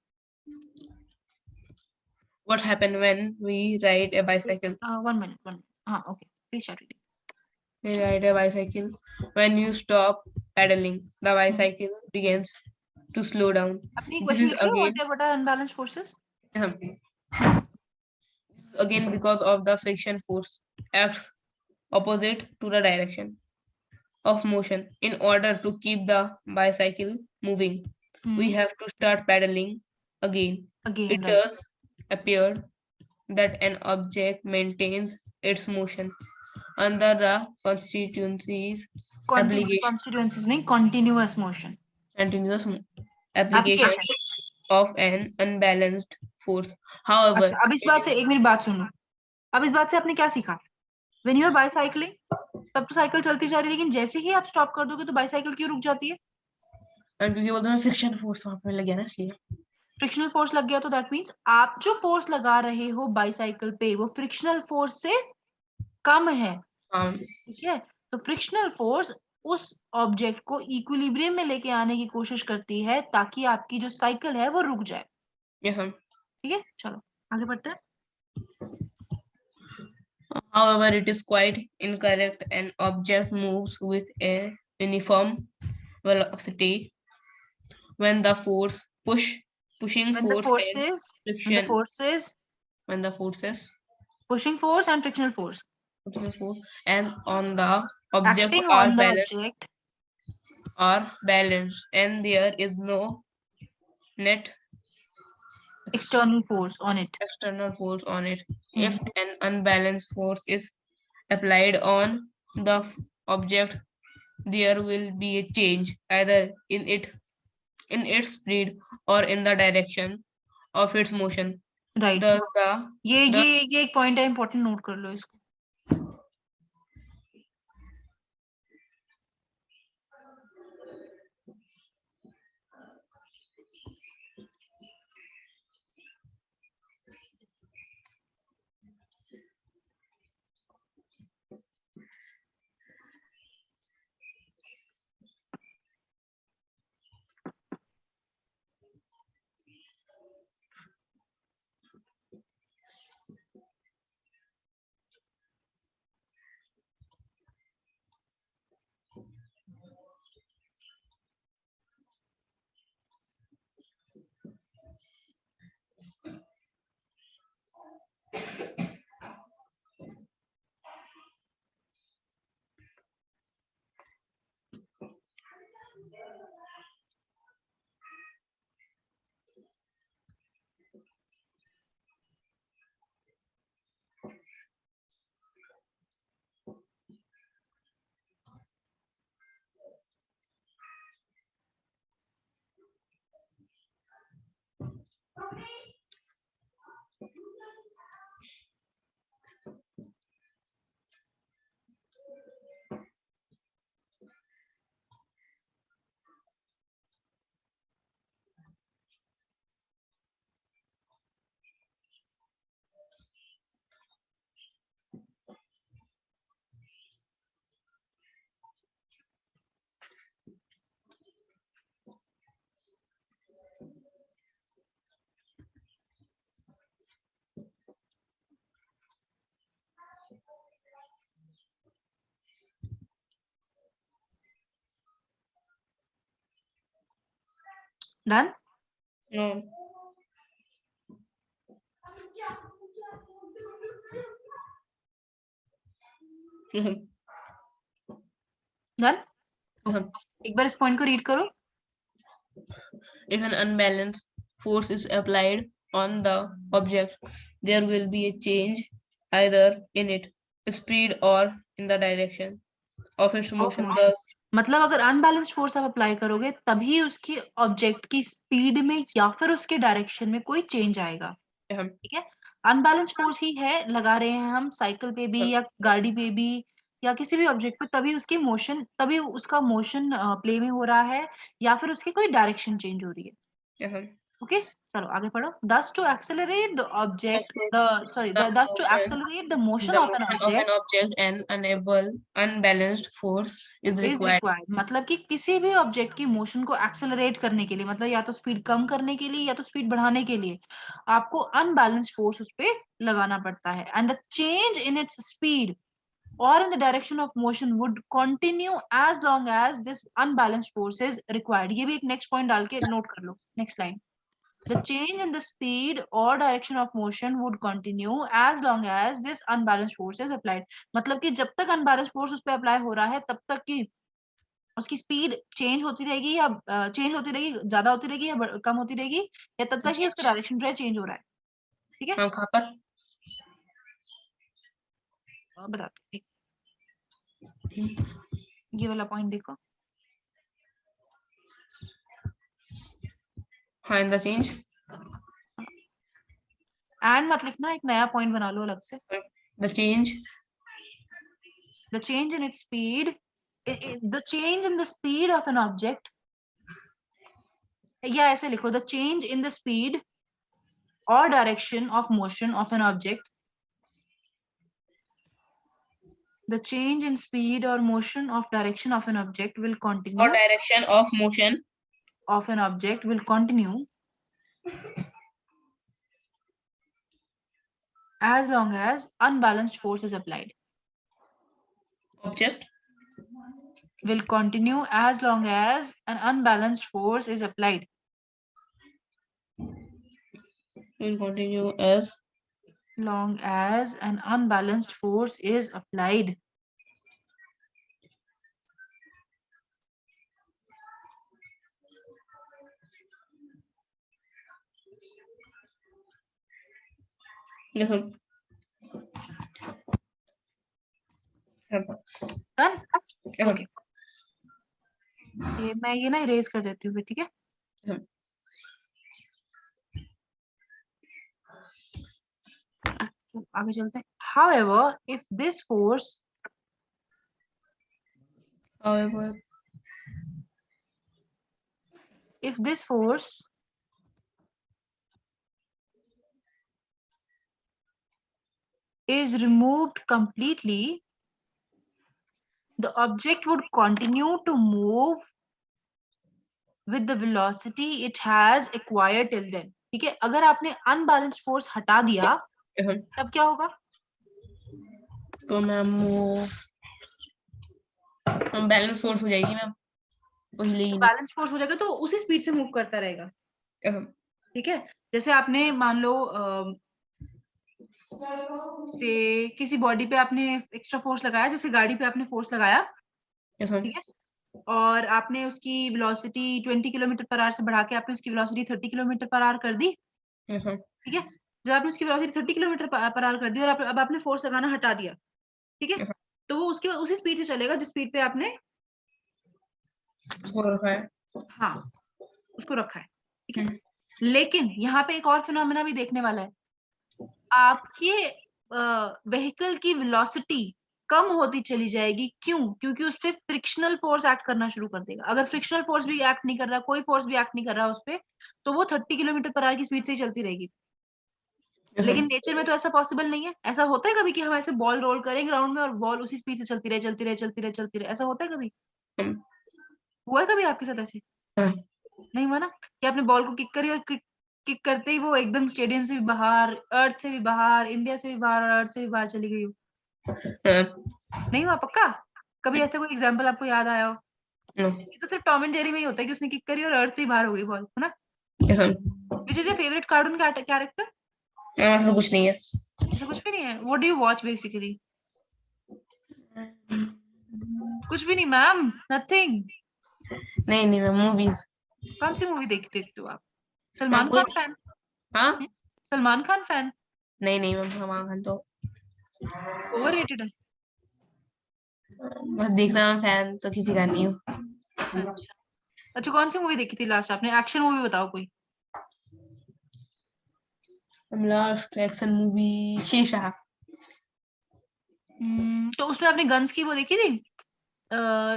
What happened when we ride a bicycle? 1 minute. Okay, please start reading. We ride a bicycle. When you stop pedaling, the bicycle begins to slow down. अपनी This question is लिख लो, again what are unbalanced forces? again because of the friction force acts opposite to the direction of motion. In order to keep the bicycle moving, we have to start pedaling again. Again, It right. does appear that an object maintains its motion under the constituencies application Constituencies नहीं, continuous motion. continuous application of an unbalanced force. However, अच्छा, अब इस बात से एक मेरी बात सुनो. अब इस बात से आपने क्या सीखा? When you are bicycling, तब तो साइकिल चलती जा रही है, लेकिन जैसे ही आप स्टॉप कर दोगे तो बाइसाइकिल क्यों रुक जाती है? क्योंकि बोलते हैं फ्रिक्शन फोर्स वहां पे लग गया ना, इसलिए फ्रिक्शनल फोर्स लग गया तो दैट मींस आप जो फोर्स लगा रहे हो बाइसाइकिल पे वो फ्रिक्शनल फोर्स से कम है. हाँ ठीक है, तो फ्रिक्शनल फोर्स उस ऑब्जेक्ट को इक्विलिब्रियम में लेके आने की कोशिश करती है ताकि आपकी जो साइकिल है वो रुक जाए. यहाँ ठीक है, चलो आगे बढ़ते हैं. However, it is quite incorrect. An object moves with a uniform velocity when the pushing When the force and friction forces when the forces pushing force and frictional force pushing force and on the object acting are on the balanced object and there is no net external force on it. external force on it. If an unbalanced force is applied on the object, there will be a change either in its speed or in the direction of its motion. Right. Thus ये एक point है, important, note कर लो इसको. Done? No. Done? एक बार इस point को read करो. If an unbalanced force is applied on the object, there will be a change either in its speed or in the direction of its motion. Thus, मतलब अगर unbalanced force आप apply करोगे तभी उसकी object की speed में या फिर उसके डायरेक्शन में कोई चेंज आएगा. ठीक है, अनबैलेंस्ड फोर्स ही है लगा रहे हैं हम साइकिल पे भी या गाड़ी पे भी या किसी भी ऑब्जेक्ट पे, तभी उसका मोशन प्ले में हो रहा है या फिर उसकी कोई डायरेक्शन चेंज हो रही है. ओके, चलो आगे पढ़ो. Thus to accelerate the object, The thus to motion- accelerate the motion The of an motion of object an object and enable unbalanced force is is required. required. मतलब कि किसी भी ऑब्जेक्ट की मोशन को accelerate करने के लिए, मतलब या तो स्पीड कम करने के लिए या तो स्पीड बढ़ाने के लिए आपको अनबैलेंस्ड फोर्स उस पे लगाना पड़ता है. And the change in its speed or in the direction of motion would continue as long as this unbalanced force is required. ये भी एक next point डाल के note कर लो. Next line. The change in the speed or direction of motion would continue as long as this unbalanced force is applied. मतलब कि जब तक unbalanced force उस पे apply हो रहा है तब तक की उसकी स्पीड चेंज होती रहेगी या चेंज होती रहेगी, ज्यादा होती रहेगी या कम होती रहेगी, या तब तक ही उसका डायरेक्शन जो है चेंज हो रहा है. ठीक है, कहाँ पर? बताते हैं. ये वाला पॉइंट देखो. हाँ, in the change. एंड मत लिखना, एक नया पॉइंट बना लो अलग से. The change. The change in its speed, the change in the speed of an object, या ऐसे लिखो, the change in the speed or direction of motion of an object, the change in speed or motion of direction of an object will continue, Or direction of motion of an object will continue as long as unbalanced force is applied. object Will continue as long as an unbalanced force is applied. will continue as Long as an unbalanced force is applied. Done? Okay. मैं ये ना erase कर देती हूँ, ठीक है. आगे चलते हैं. However, if this force is removed completely, the object would continue to move with the velocity it has acquired till then. ठीक है, अगर आपने unbalanced force हटा दिया तब क्या होगा? तो मैम वो बैलेंस फोर्स हो जाएगी मैम, बैलेंस फोर्स हो जाएगा तो उसी स्पीड से मूव करता रहेगा. ठीक है, जैसे आपने मान लो से किसी बॉडी पे आपने एक्स्ट्रा फोर्स लगाया, जैसे गाड़ी पे आपने फोर्स लगाया, ठीक है, और आपने उसकी वेलोसिटी 20 किलोमीटर पर आवर से बढ़ा के आपने उसकी वेलोसिटी 30 किलोमीटर पर आवर कर दी. ठीक है, जब आपने उसकी वेलोसिटी 30 किलोमीटर पर आवर कर दी और अब आपने फोर्स लगाना हटा दिया, ठीक है, तो वो उसके उसी स्पीड से चलेगा जिस स्पीड पे आपने उसको रखा है. हाँ, उसको रखा है. ठीक है, लेकिन यहाँ पे एक और फिनोमेना भी देखने वाला है. आपके व्हीकल की वेलोसिटी कम होती चली जाएगी. क्यों? क्योंकि उस पे फ्रिक्शनल फोर्स एक्ट करना शुरू कर देगा. अगर फ्रिक्शनल फोर्स भी एक्ट नहीं कर रहा, कोई फोर्स भी एक्ट नहीं कर रहा उस पे, तो वो 30 किलोमीटर पर आवर की स्पीड से ही चलती रहेगी. लेकिन नेचर में तो ऐसा पॉसिबल नहीं है. ऐसा होता है कभी कि हम ऐसे बॉल रोल करें ग्राउंड में और बॉल उसी स्पीड से चलती रहे चलती रहे चलती रहे चलती रहे? ऐसा होता है कभी? हुआ है कभी आपके साथ ऐसे? नहीं हुआ ना, कि आपने बॉल को किक करी और किक करते ही वो एकदम स्टेडियम से भी बाहर, अर्थ से भी बाहर, इंडिया से भी बाहर और अर्थ से भी बाहर चली गई हो? नहीं हुआ पक्का? कभी ऐसा कोई एग्जांपल आपको याद आया हो? ये तो सिर्फ टॉम एंड जेरी में ही होता है कि उसने किक करी और अर्थ से ही बाहर हो गई बॉल, है ना? Which is your favourite cartoon character? ऐसा कुछ नहीं है. ऐसा कुछ भी नहीं है. What do you watch basically? कुछ भी नहीं मैम, नथिंग. नहीं मैम, मूवीज. कौन सी मूवी देखते हो आप? सलमान खान फैन? हाँ, सलमान खान फैन? नहीं मैम, सलमान खान तो ओवररेटेड है. बस देखता हूँ, फैन तो किसी का नहीं हूँ. अच्छा, कौन सी मूवी देखी थी लास्ट आपने? एक्शन मूवी बताओ कोई. Last action movie Shershaah. तो उसमें आपने गन्स की वो देखी थी?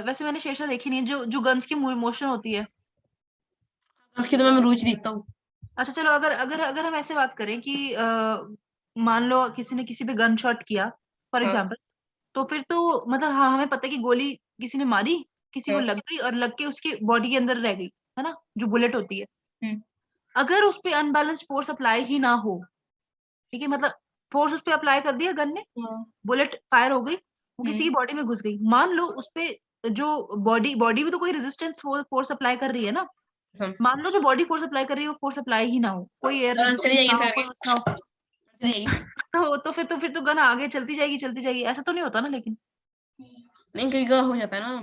वैसे मैंने शेरशाह देखी नहीं है. जो गन्स की मोशन होती है उसकी तो मैं रोज देखता हूँ. अच्छा चलो, अगर अगर अगर हम ऐसे बात करें कि मान लो किसी ने किसी पे गन शॉट किया फॉर हाँ एग्जाम्पल, तो फिर तो मतलब हाँ हमें पता है कि गोली किसी ने मारी, किसी को हाँ लग गई और लग के उसकी बॉडी के अंदर रह गई, है ना, जो बुलेट होती है। हम्म, अगर उस पे अनबैलेंस फोर्स अप्लाई ही ना हो, ठीक है, मतलब फोर्स उस पे अप्लाई कर दिया गन ने, हाँ, बुलेट फायर हो गई, वो किसी की हम्म, बॉडी में घुस गई, मान लो उस पे जो बॉडी बॉडी भी तो कोई रेजिस्टेंस फोर्स अप्लाई कर रही है ना, हाँ, मान लो जो बॉडी फोर्स अप्लाई कर रही है वो फोर्स अप्लाई ही ना हो, कोई एयर चली रेजिस्टेंस जाएगी ना इससे हो, आगे, कोई कुछ ना हो, चली जाएगी। तो फिर तो गन आगे चलती जाएगी, ऐसा तो नहीं होता ना, लेकिन नहीं कहीं का हो जाता है ना।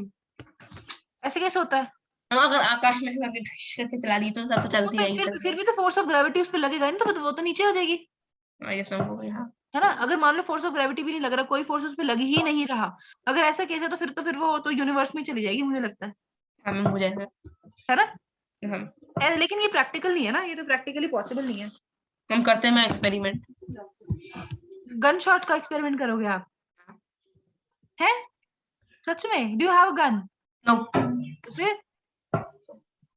ऐसे कैसे होता है? हाँ, अगर आकाश में से करके ठुश करके चला दी तो तब तो तो चलती फिर रहेगी फिर चलती फिर रहेगी। भी तो फोर्स ऑफ ग्रेविटी उस पर लगेगा नहीं, तो वो तो नीचे आ जाएगी, हाँ ये सब हो गया। है ना। अगर मान लो फोर्स ऑफ ग्रेविटी भी नहीं लग रहा, कोई फोर्स उस पर लग ही नहीं रहा, अगर ऐसा केस है तो फिर वो तो यूनिवर्स में चली जाएगी, मुझे लगता हाँ मैं मुझे है ना। हम लेकिन ये प्रैक्टिकल नहीं है ना, ये तो प्रैक्टिकली पॉसिबल नहीं है। हम करते हैं मैं एक्सपेरिमेंट। गन शॉट का एक्सपेरिमेंट करोगे आप? हैं? सच में? Do you have a gun? No, फिर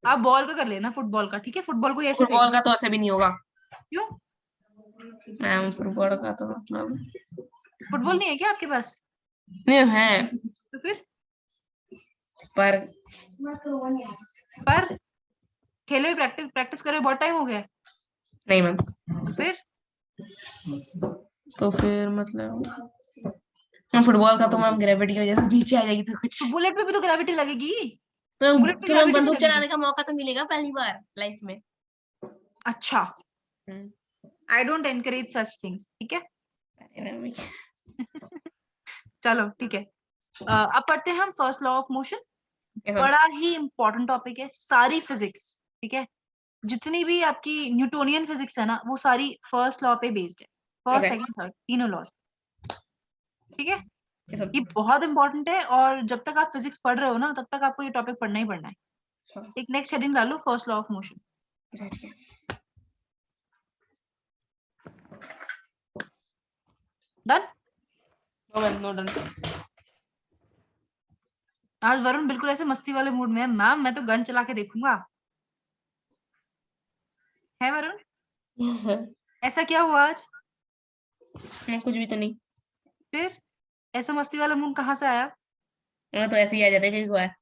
आप बॉल का कर लेना, फुटबॉल का, ठीक है, फुटबॉल को ही ऐसे फुटबॉल फेंक, का तो ऐसे भी नहीं होगा। क्यों? मैम फुटबॉल का तो मतलब फुटबॉल नहीं है क्या आपके पास? नहीं है तो फिर पर पर खेले हुए, प्रैक्टिस प्रैक्टिस करे बहुत टाइम हो गया है। नहीं मैम। तो फिर तो फिर मतलब फुटबॉल का तो मैम ग्रेविटी की वजह से नीचे आ जाएगी तो कुछ। तो बुलेट पे भी तो ग्रेविटी लगेगी, तो बुलेट पे तुम्हें ग्रेविटी नहीं बंदूक लगेगी। चलाने का मौका तो मिलेगा पहली बार लाइफ में। अच्छा, हम्म, I don't encourage such things, ठीक है। अरे मैम, चलो ठीक है, अब पढ़ते हैं हम फर्स्ट लॉ ऑफ मोशन। ये सब बड़ा ही इंपॉर्टेंट टॉपिक है, सारी फिजिक्स, ठीक है, जितनी भी आपकी न्यूटोनियन फिजिक्स है ना, वो सारी फर्स्ट लॉ पे बेस्ड है, फर्स्ट ओके, सेकंड थर्ड तीनों लॉज, ठीक है। ये सब ये बहुत इंपॉर्टेंट है, और जब तक आप फिजिक्स पढ़ रहे हो ना, तब तक आपको ये टॉपिक पढ़ना ही पढ़ना है। अच्छा, एक नेक्स्ट हेडिंग डालो, फर्स्ट लॉ ऑफ मोशन। ठीक है। Done. No ma'am, no done. आज वरुण बिल्कुल ऐसे मस्ती वाले मूड में है, मैम मैं तो गन चला के देखूंगा, है वरुण? ऐसा क्या हुआ आज? कुछ भी तो नहीं। फिर ऐसा मस्ती वाला मूड कहाँ से आया? मैं तो ऐसे ही आ जाता है कभी हुआ है।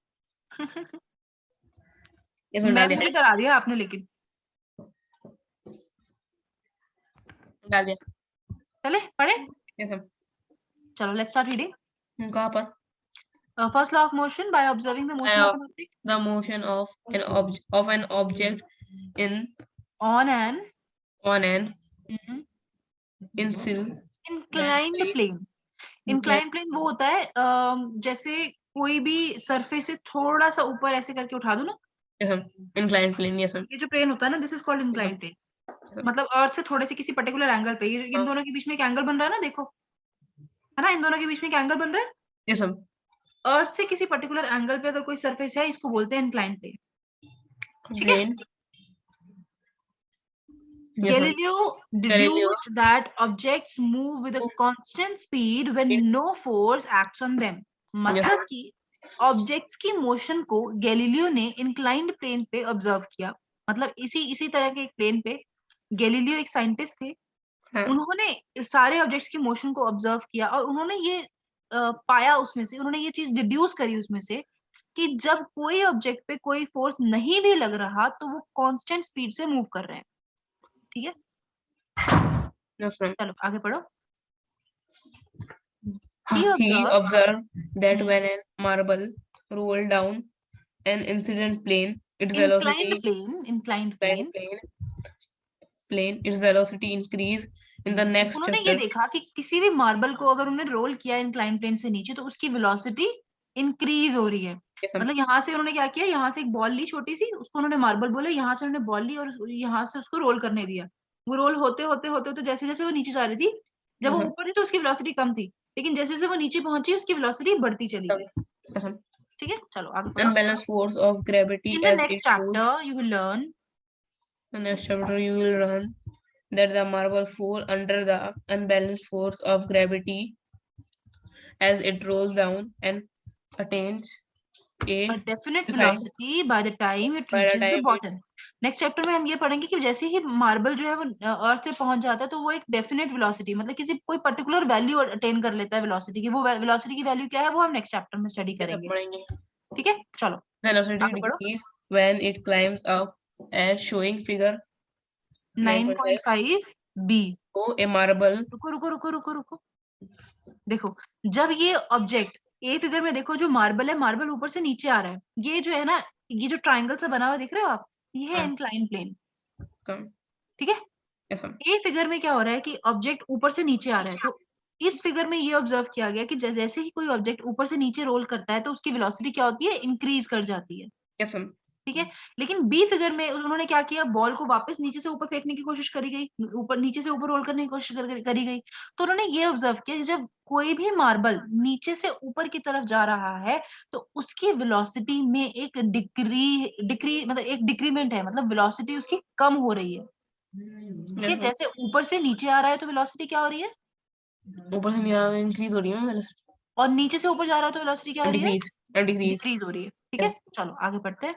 ये सब डाल मैम दिया, मुझे डरा दिया आपने, लेकिन डाल दिया चले पढ़े। ये सब। चलो लेट्स स्टार्ट रीडिंग। कहाँ पर? First law of motion, by observing the motion of Uh, an object the motion of an object in on an on an inclined inclined plane. Plane. Inclined, inclined plane वो होता है जैसे कोई भी surface से थोड़ा सा ऊपर ऐसे करके उठा दो ना, inclined plane, yes ma'am. ये जो प्लेन होता है ना, this is called Yes, inclined ma'am. Plane. Yes, ma'am. मतलब अर्थ से थोड़े से किसी पर्टिकुलर एंगल पे, ये इन दोनों के बीच में एक एंगल बन रहा है ना, देखो, है ना, इन दोनों के बीच में एक एंगल बन रहा है। Yes, ma'am. अर्थ से किसी पर्टिकुलर एंगल पे अगर कोई सरफेस है, इसको बोलते हैं इंक्लाइंड प्लेन, ठीक है। Plane. Yes, ma'am. Galileo Galileo. deduced that objects move with a constant speed when no force acts on them। Yes, मतलब कि ऑब्जेक्ट्स की मोशन को गैलीलियो ने इंक्लाइंड प्लेन पे ऑब्जर्व किया, मतलब इसी इसी तरह के एक प्लेन पे गैलीलियो एक साइंटिस्ट थे, हाँ, उन्होंने सारे ऑब्जेक्ट्स की मोशन को ऑब्जर्व किया, और उन्होंने ये पाया, उसमें से उन्होंने ये चीज डिड्यूस करी उसमें से, कि जब कोई ऑब्जेक्ट पे कोई फोर्स नहीं भी लग रहा, तो वो कांस्टेंट स्पीड से मूव कर रहे हैं, ठीक है। yes, ma'am. चलो आगे पढ़ो। He He observed observed that hmm, when a marble rolled down an incident plane, its inclined velocity plane, inclined inclined plane। its velocity increase in the next उन्होंने ये second. देखा कि किसी भी मार्बल को अगर उन्होंने रोल किया इंक्लाइंड प्लेन से नीचे, तो उसकी वेलोसिटी इंक्रीज हो रही है। Yes, ma'am. मतलब यहाँ से उन्होंने क्या किया, यहाँ से एक बॉल ली छोटी सी, उसको उन्होंने मार्बल बोला, यहाँ से उन्होंने बॉल ली और यहाँ से उसको रोल करने दिया। वो रोल होते होते होते होते जैसे जैसे वो नीचे जा रही थी, जब वो Uh-huh. ऊपर थी तो उसकी वेलोसिटी कम थी, लेकिन जैसे जैसे वो नीचे पहुंची उसकी वेलोसिटी बढ़ती चली गई, Okay. Yes, ma'am. ठीक है। चलो आगे पढ़ो। Unbalanced force of gravity in the as it next moves. Chapter you will learn The next chapter you will learn that the marble fall under the unbalanced force of gravity as it rolls down and attains a a definite height velocity by the time it by the reaches the time it bottom। Next chapter में हम ये पढ़ेंगे कि जैसे ही marble जो है वो अर्थ पे पहुंच जाता है तो वो एक डेफिनेट वेलोसिटी, मतलब किसी कोई पर्टिकुलर वैल्यू अटेन कर लेता है वेलोसिटी की, वो वेलोसिटी की वैल्यू क्या है वो हम नेक्स्ट चैप्टर में स्टडी ये सब करेंगे। पढ़ेंगे। ठीक है, चलो Velocity आगे बढ़ो। decrease when it climbs up as showing figure 9.5. 9.5 बी। So a marble रुको रुको रुको रुको रुको, देखो जब ये ऑब्जेक्ट ए फिगर में देखो, जो मार्बल है, मार्बल ऊपर से नीचे आ रहा है, ये जो है ना, ये जो ट्राइंगल सा बना हुआ दिख रहे हो आप, ये है हाँ, इंक्लाइन प्लेन। come. ठीक है, Yes, ma'am. ए फिगर में क्या हो रहा है कि ऑब्जेक्ट ऊपर से नीचे आ रहा है, तो इस फिगर में ये ऑब्जर्व किया गया कि जैसे ही कोई ऑब्जेक्ट ऊपर से नीचे रोल करता है तो उसकी वेलोसिटी क्या होती है, इंक्रीज कर जाती है। Yes, ma'am. ठीक है, लेकिन बी फिगर में उन्होंने क्या किया, बॉल को वापस नीचे से ऊपर फेंकने की कोशिश करी गई, ऊपर नीचे से ऊपर रोल करने की कोशिश करी गई। तो उन्होंने ये ऑब्जर्व किया कि जब कोई भी मार्बल नीचे से ऊपर की तरफ जा रहा है तो उसकी वेलोसिटी में एक डिक्री मतलब एक डिक्रीमेंट है, मतलब वेलोसिटी उसकी कम हो रही है। ठीक है, Yes, ma'am. जैसे ऊपर से नीचे आ रहा है तो वेलोसिटी क्या हो रही है, ऊपर से नीचे इंक्रीज हो रही है वेलोसिटी, और नीचे से ऊपर जा रहा है तो वेलोसिटी क्या हो रही है, डिक्रीज डिक्रीज हो रही है। ठीक है, चलो आगे बढ़ते हैं।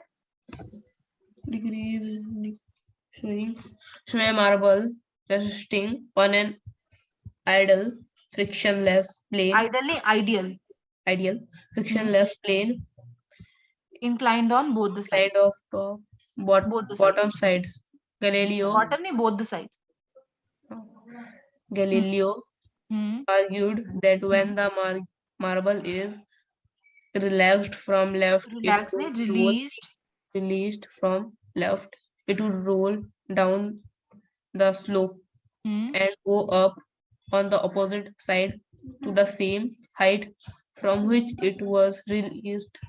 Decrease showing a marble resting on an ideal frictionless plane, idle नहीं, ideal. ideal frictionless plane inclined on both the side, kind of both the side, bottom sides. Galileo bottom नहीं, both the side. Galileo argued that हम्म, when the marble is relaxed from left, it relax would नहीं, roll released. released from left, it would roll down the slope and go up on the opposite side to the same height from which it was released.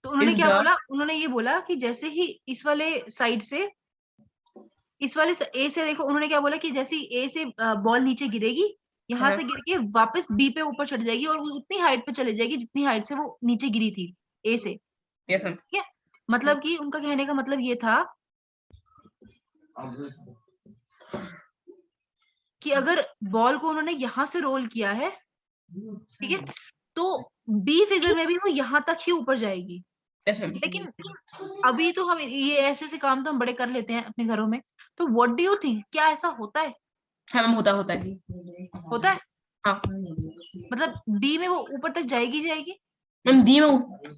तो उन्होंने If क्या the बोला, उन्होंने ये बोला कि जैसे ही इस वाले साइड से, इस वाले ए से देखो, उन्होंने क्या बोला कि जैसे ए से बॉल नीचे गिरेगी, यहाँ हाँ, से गिर के वापस बी पे ऊपर चढ़ जाएगी और उतनी हाइट पे चले जाएगी जितनी हाइट से वो नीचे गिरी थी ए से। yes ma'am. ठीक है, मतलब कि उनका कहने का मतलब ये था कि अगर बॉल को उन्होंने यहाँ से रोल किया है, ठीक है, तो बी फिगर में भी वो यहाँ तक ही ऊपर जाएगी। Yes ma'am. लेकिन अभी तो हम ये ऐसे ऐसे काम तो हम बड़े कर लेते हैं अपने घरों में, तो व्हाट डू यू थिंक, क्या ऐसा होता है? हाँ मैम, होता है होता है, हाँ मतलब बी में वो ऊपर तक जाएगी जाएगी। मैम, दी में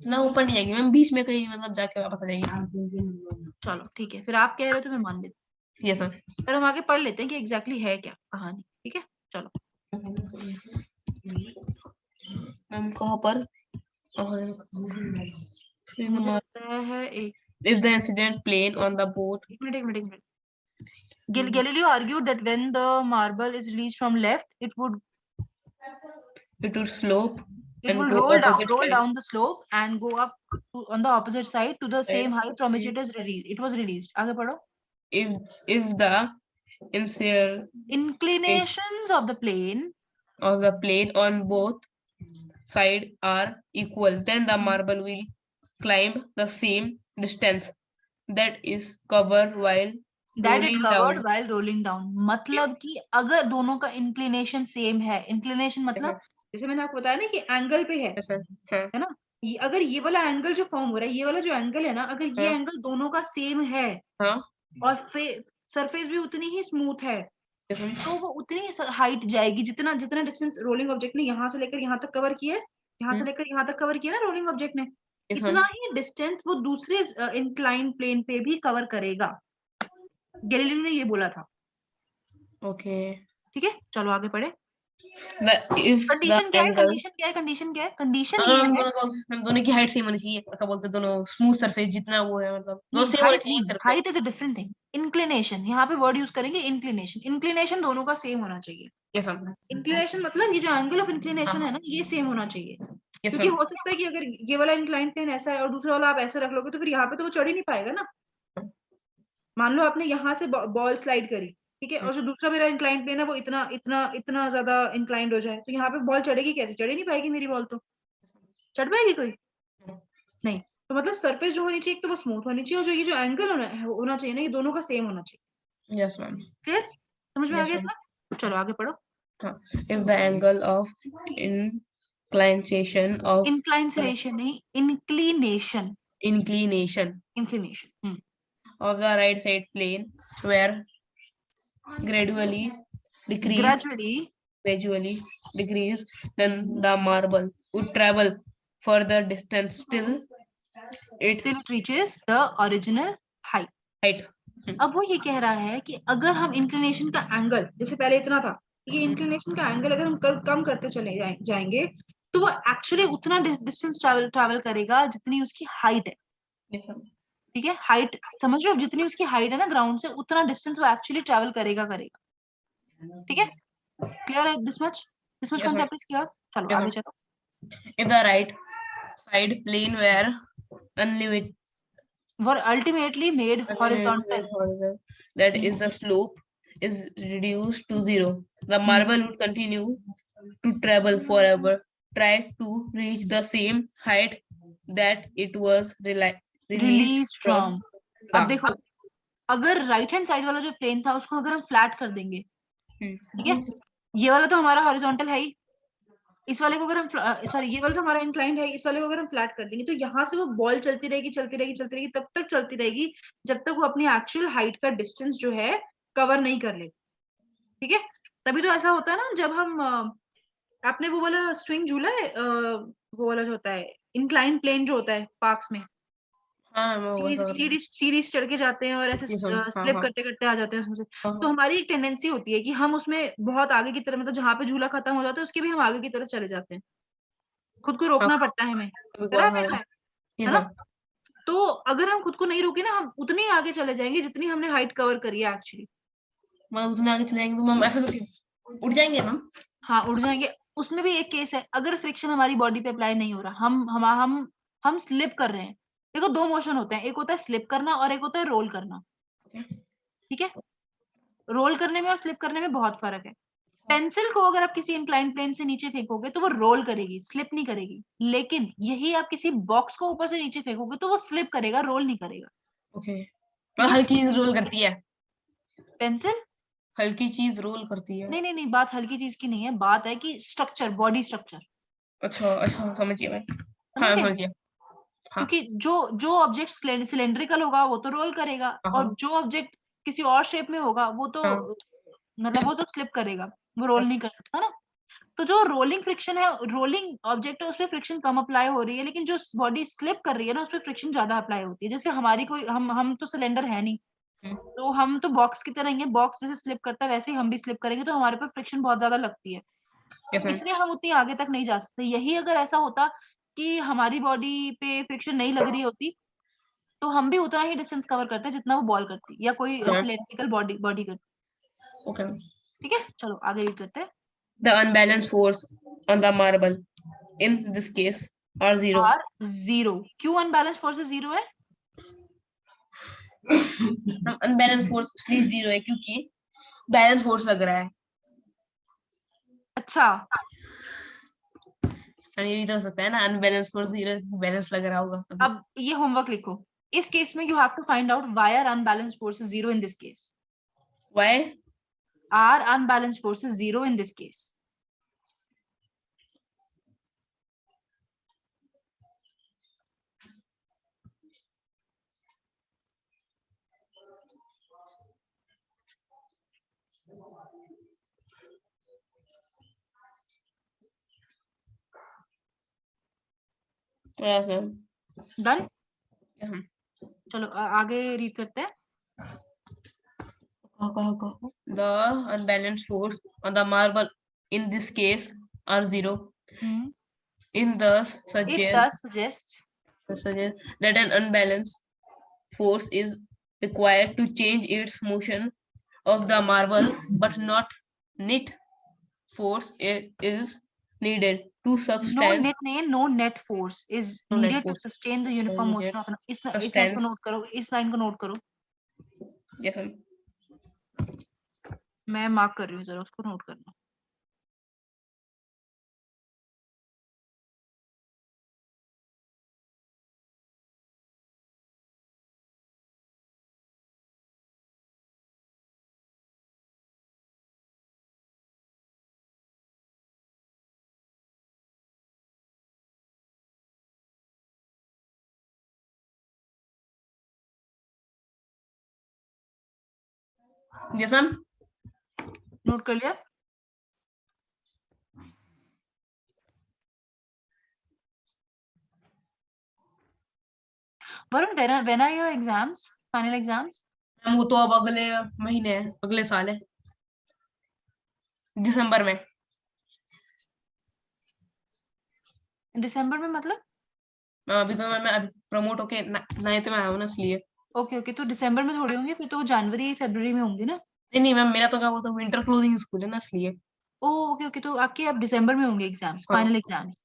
ना ऊपर नहीं जाएगी मैम, बीच में कहीं मतलब जाके वापस आ जाएगी। चलो ठीक है, फिर आप कह रहे हो तो मैं मान लेती यस मैम। हूँ, फिर हम आगे पढ़ लेते हैं कि एग्जैक्टली है क्या कहानी। ठीक है, चलो मैम कहाँ पर? मुझे लगता है एक If the incident plane on the boat, minute. Galileo argued that when the marble is released from left, it would slope and go roll opposite side. down the slope and go up on the opposite side to the same height from which Same. it was released. आगे पढ़ो। If the incident Inclinations of the plane of the plane on both side are equal, then the marble will climb the same distance that is covered while that it rolling covered down. while rolling down, मतलब कि अगर दोनों का inclination same है, inclination मतलब जैसे मैंने आपको बताया ना कि एंगल पे है, हाँ, है ना, ये अगर ये वाला एंगल जो फॉर्म हो रहा है, ये वाला जो एंगल है ना, अगर ये हाँ, एंगल दोनों का सेम है हाँ, और सरफेस भी उतनी ही स्मूथ है, yes, ma'am. तो वो उतनी हाइट जाएगी जितना जितना डिस्टेंस रोलिंग ऑब्जेक्ट ने यहाँ से लेकर यहाँ तक कवर किया है, यहाँ से लेकर यहाँ तक कवर किया ना रोलिंग ऑब्जेक्ट ने, Yes, इतना ma'am. ही डिस्टेंस वो दूसरे इंक्लाइन प्लेन पे भी कवर करेगा। गैलीलियो ने ये बोला था। Okay. ठीक है, चलो आगे पढ़े। If the कंडीशन क्या है, angle, कंडीशन ये हम है, हम दोनों की हाइट सेम होनी चाहिए, क्या बोलते हैं, दोनों स्मूथ सरफेस जितना वो है, मतलब दोनों नहीं सेम होनी हाइट चाहिए नहीं, एक तरफ से। Height is a different thing, inclination यहाँ पे वर्ड यूज करेंगे, इंक्लिनेशन दोनों का सेम होना चाहिए। Yes ma'am. इंक्लिनेशन मतलब ये जो एंगल ऑफ इंक्लिनेशन है ना, ये सेम होना चाहिए, यस क्योंकि मैम। हो सकता है कि अगर ये वाला इंक्लाइन प्लेन ऐसा है और दूसरा वाला आप ऐसे रख लोगे तो फिर यहाँ पे तो वो चढ़ ही नहीं पाएगा ना। मान लो आपने यहाँ से बॉल स्लाइड करी, ठीक है, और जो दूसरा मेरा इंक्लाइन प्लेन है वो इतना इतना इतना ज्यादा इंक्लाइंड हो जाए, तो यहाँ पे बॉल चढ़ेगी कैसे, चढ़ ही नहीं पाएगी मेरी बॉल, तो चढ़ पाएगी कोई नहीं। तो मतलब सरफेस जो होनी चाहिए एक तो वो स्मूथ होनी चाहिए, और जो ये जो एंगल होना चाहिए ना, ये दोनों का सेम होना चाहिए। Yes ma'am. क्लियर, समझ में आ यस गया मैम। इतना? चलो आगे पढ़ो। If the angle of inclination of inclination नहीं, inclination, inclination inclination of the right side plane were gradually decreased, Gradually gradually decreased, then the marble would travel further distance till it till it reaches the original height. height. अब वो ये कह रहा है कि अगर हम इंक्लिनेशन का एंगल, जैसे पहले इतना था, ये इंक्लिनेशन का एंगल अगर हम कम करते चले जाएंगे तो वो एक्चुअली उतना डिस्टेंस ट्रैवल करेगा जितनी उसकी हाइट है। ठीक है, हाइट समझ रहे हो, जितनी उसकी हाइट है ना ग्राउंड से, उतना डिस्टेंस वो एक्चुअली ट्रैवल करेगा। ठीक है, क्लियर है? This much concept is clear. चलो आगे चलो। If the right side plane were unlimited, were ultimately made horizontal, that is the slope is reduced to zero, the marble would continue to travel forever, try to reach the same height that it was released from अब the देखो, अगर right hand side वाला जो plane था उसको अगर हम flat कर देंगे, ठीक है, ये वाला तो हमारा हॉरिजॉन्टल है ही, इस वाले को अगर हम सॉरी ये वाला तो हमारा इंक्लाइंड है, इस वाले को अगर हम फ्लैट कर देंगे तो यहाँ से वो बॉल चलती रहेगी चलती रहेगी चलती रहेगी, तब तक चलती रहेगी जब तक वो अपनी एक्चुअल हाइट का डिस्टेंस जो है कवर नहीं कर लेती। ठीक है, तभी तो ऐसा होता है ना, जब हम आपने वो वाला स्विंग झूला है, वो वाला जो होता है इंक्लाइन प्लेन जो होता है पार्क्स में, सीढ़ी चढ़ के जाते हैं और ऐसे स्लिप करते करते आ जाते हैं उसमें से। तो हमारी एक टेंडेंसी होती है कि हम उसमें बहुत आगे की तरफ, मतलब जहाँ पे झूला खत्म हो जाता है उसके भी हम आगे की तरफ चले जाते हैं, खुद को रोकना पड़ता है हमें, है ना? तो अगर हम खुद को नहीं रोके ना, हम उतनी आगे चले जाएंगे जितनी हमने हाइट कवर करी है एक्चुअली। मतलब उतने आगे चले जाएंगे तो हम ऐसा उड़ जाएंगे हम। हाँ, उड़ जाएंगे। उसमें भी एक केस है, अगर फ्रिक्शन हमारी बॉडी पे अप्लाई नहीं हो रहा, हम स्लिप कर रहे हैं। देखो दो मोशन होते हैं, एक होता है स्लिप करना और एक होता है रोल करना। ठीक है, रोल करने में और स्लिप करने में बहुत फर्क है। पेंसिल को अगर आप किसी इंक्लाइन प्लेन से नीचे फेंकोगे तो वो रोल करेगी, स्लिप नहीं करेगी। लेकिन यही आप किसी बॉक्स को ऊपर से नीचे फेंकोगे तो वो स्लिप करेगा, रोल नहीं करेगा। ओके, हल्की चीज रोल करती है पेंसिल, हल्की चीज रोल करती है। नहीं नहीं नहीं, बात हल्की चीज की नहीं है, बात है कि स्ट्रक्चर, बॉडी स्ट्रक्चर। अच्छा अच्छा, समझिए मैं। हाँ समझ गए? समझिए। हाँ क्योंकि जो जो ऑब्जेक्ट सिलेंड्रिकल होगा वो तो रोल करेगा, और हाँ जो ऑब्जेक्ट किसी और शेप में होगा वो तो हाँ मतलब वो तो स्लिप करेगा, वो रोल नहीं कर सकता ना। तो जो रोलिंग फ्रिक्शन है, रोलिंग ऑब्जेक्ट है, उसपे फ्रिक्शन कम अप्लाई हो रही है, लेकिन जो बॉडी स्लिप कर रही है ना उसपे फ्रिक्शन ज्यादा अप्लाई होती है। जैसे हमारी कोई, हम तो सिलेंडर है नहीं, तो हम तो बॉक्स की तरह ही है, बॉक्स जैसे स्लिप करता है वैसे ही हम भी स्लिप करेंगे, तो हमारे पे फ्रिक्शन बहुत ज्यादा लगती है, इसलिए हम उतनी आगे तक नहीं जा सकते। यही अगर ऐसा होता कि हमारी बॉडी पे फ्रिक्शन नहीं लग रही होती तो हम भी उतना ही डिस्टेंस कवर करते जितना वो बॉल करती या कोई सिलेंड्रिकल बॉडी करती। ओके। ठीक है, चलो आगे रीड करते हैं। The unbalanced force on the marble in this case are zero. Are zero, क्यों अनबैलेंस फोर्स जीरो है? अनबैलेंस फोर्स इसलिए जीरो है क्योंकि बैलेंस फोर्स लग रहा है। अच्छा, ये भी तो हो सकता है ना, अनबैलेंस फोर्स जीरो, बैलेंस लग रहा होगा तभी। अब ये होमवर्क लिखो। इस केस में you have to find out why are unbalance forces zero in this case. Why? Are unbalance forces zero in this case. Yes, ma'am. Done, Yeah. चलो आगे रीड करते हैं। The unbalanced force on the marble in this case are zero. In thus It suggest thus suggests that an unbalanced force is required to change its motion of the marble, but not net force is needed to substance. no net force is No net needed to force sustain the uniform needed. motion of an, इस line को Substance. Note करो, इस line को note करो, Yes, ma'am. मैं mark कर रही हूँ, जरा उसको नोट करना। Yes, ma'am. नोट कर लिया? Varun, when are your exams, final exams? Ma'am वो तो अब अगले महीने है, अगले साल है, दिसंबर में। दिसंबर में मतलब? अभी तो मैं अभी प्रमोट होके नाइन्थ में आया हूँ ना, इसलिए। ओके ओके, तो दिसंबर में थोड़ी होंगे, फिर तो जनवरी फरवरी में होंगे ना? नहीं मैम, मेरा तो क्या, वो तो विंटर क्लोजिंग स्कूल है ना, इसलिए। ओके ओके, तो आपके अब दिसंबर में होंगे एग्जाम्स, हाँ। Final exams.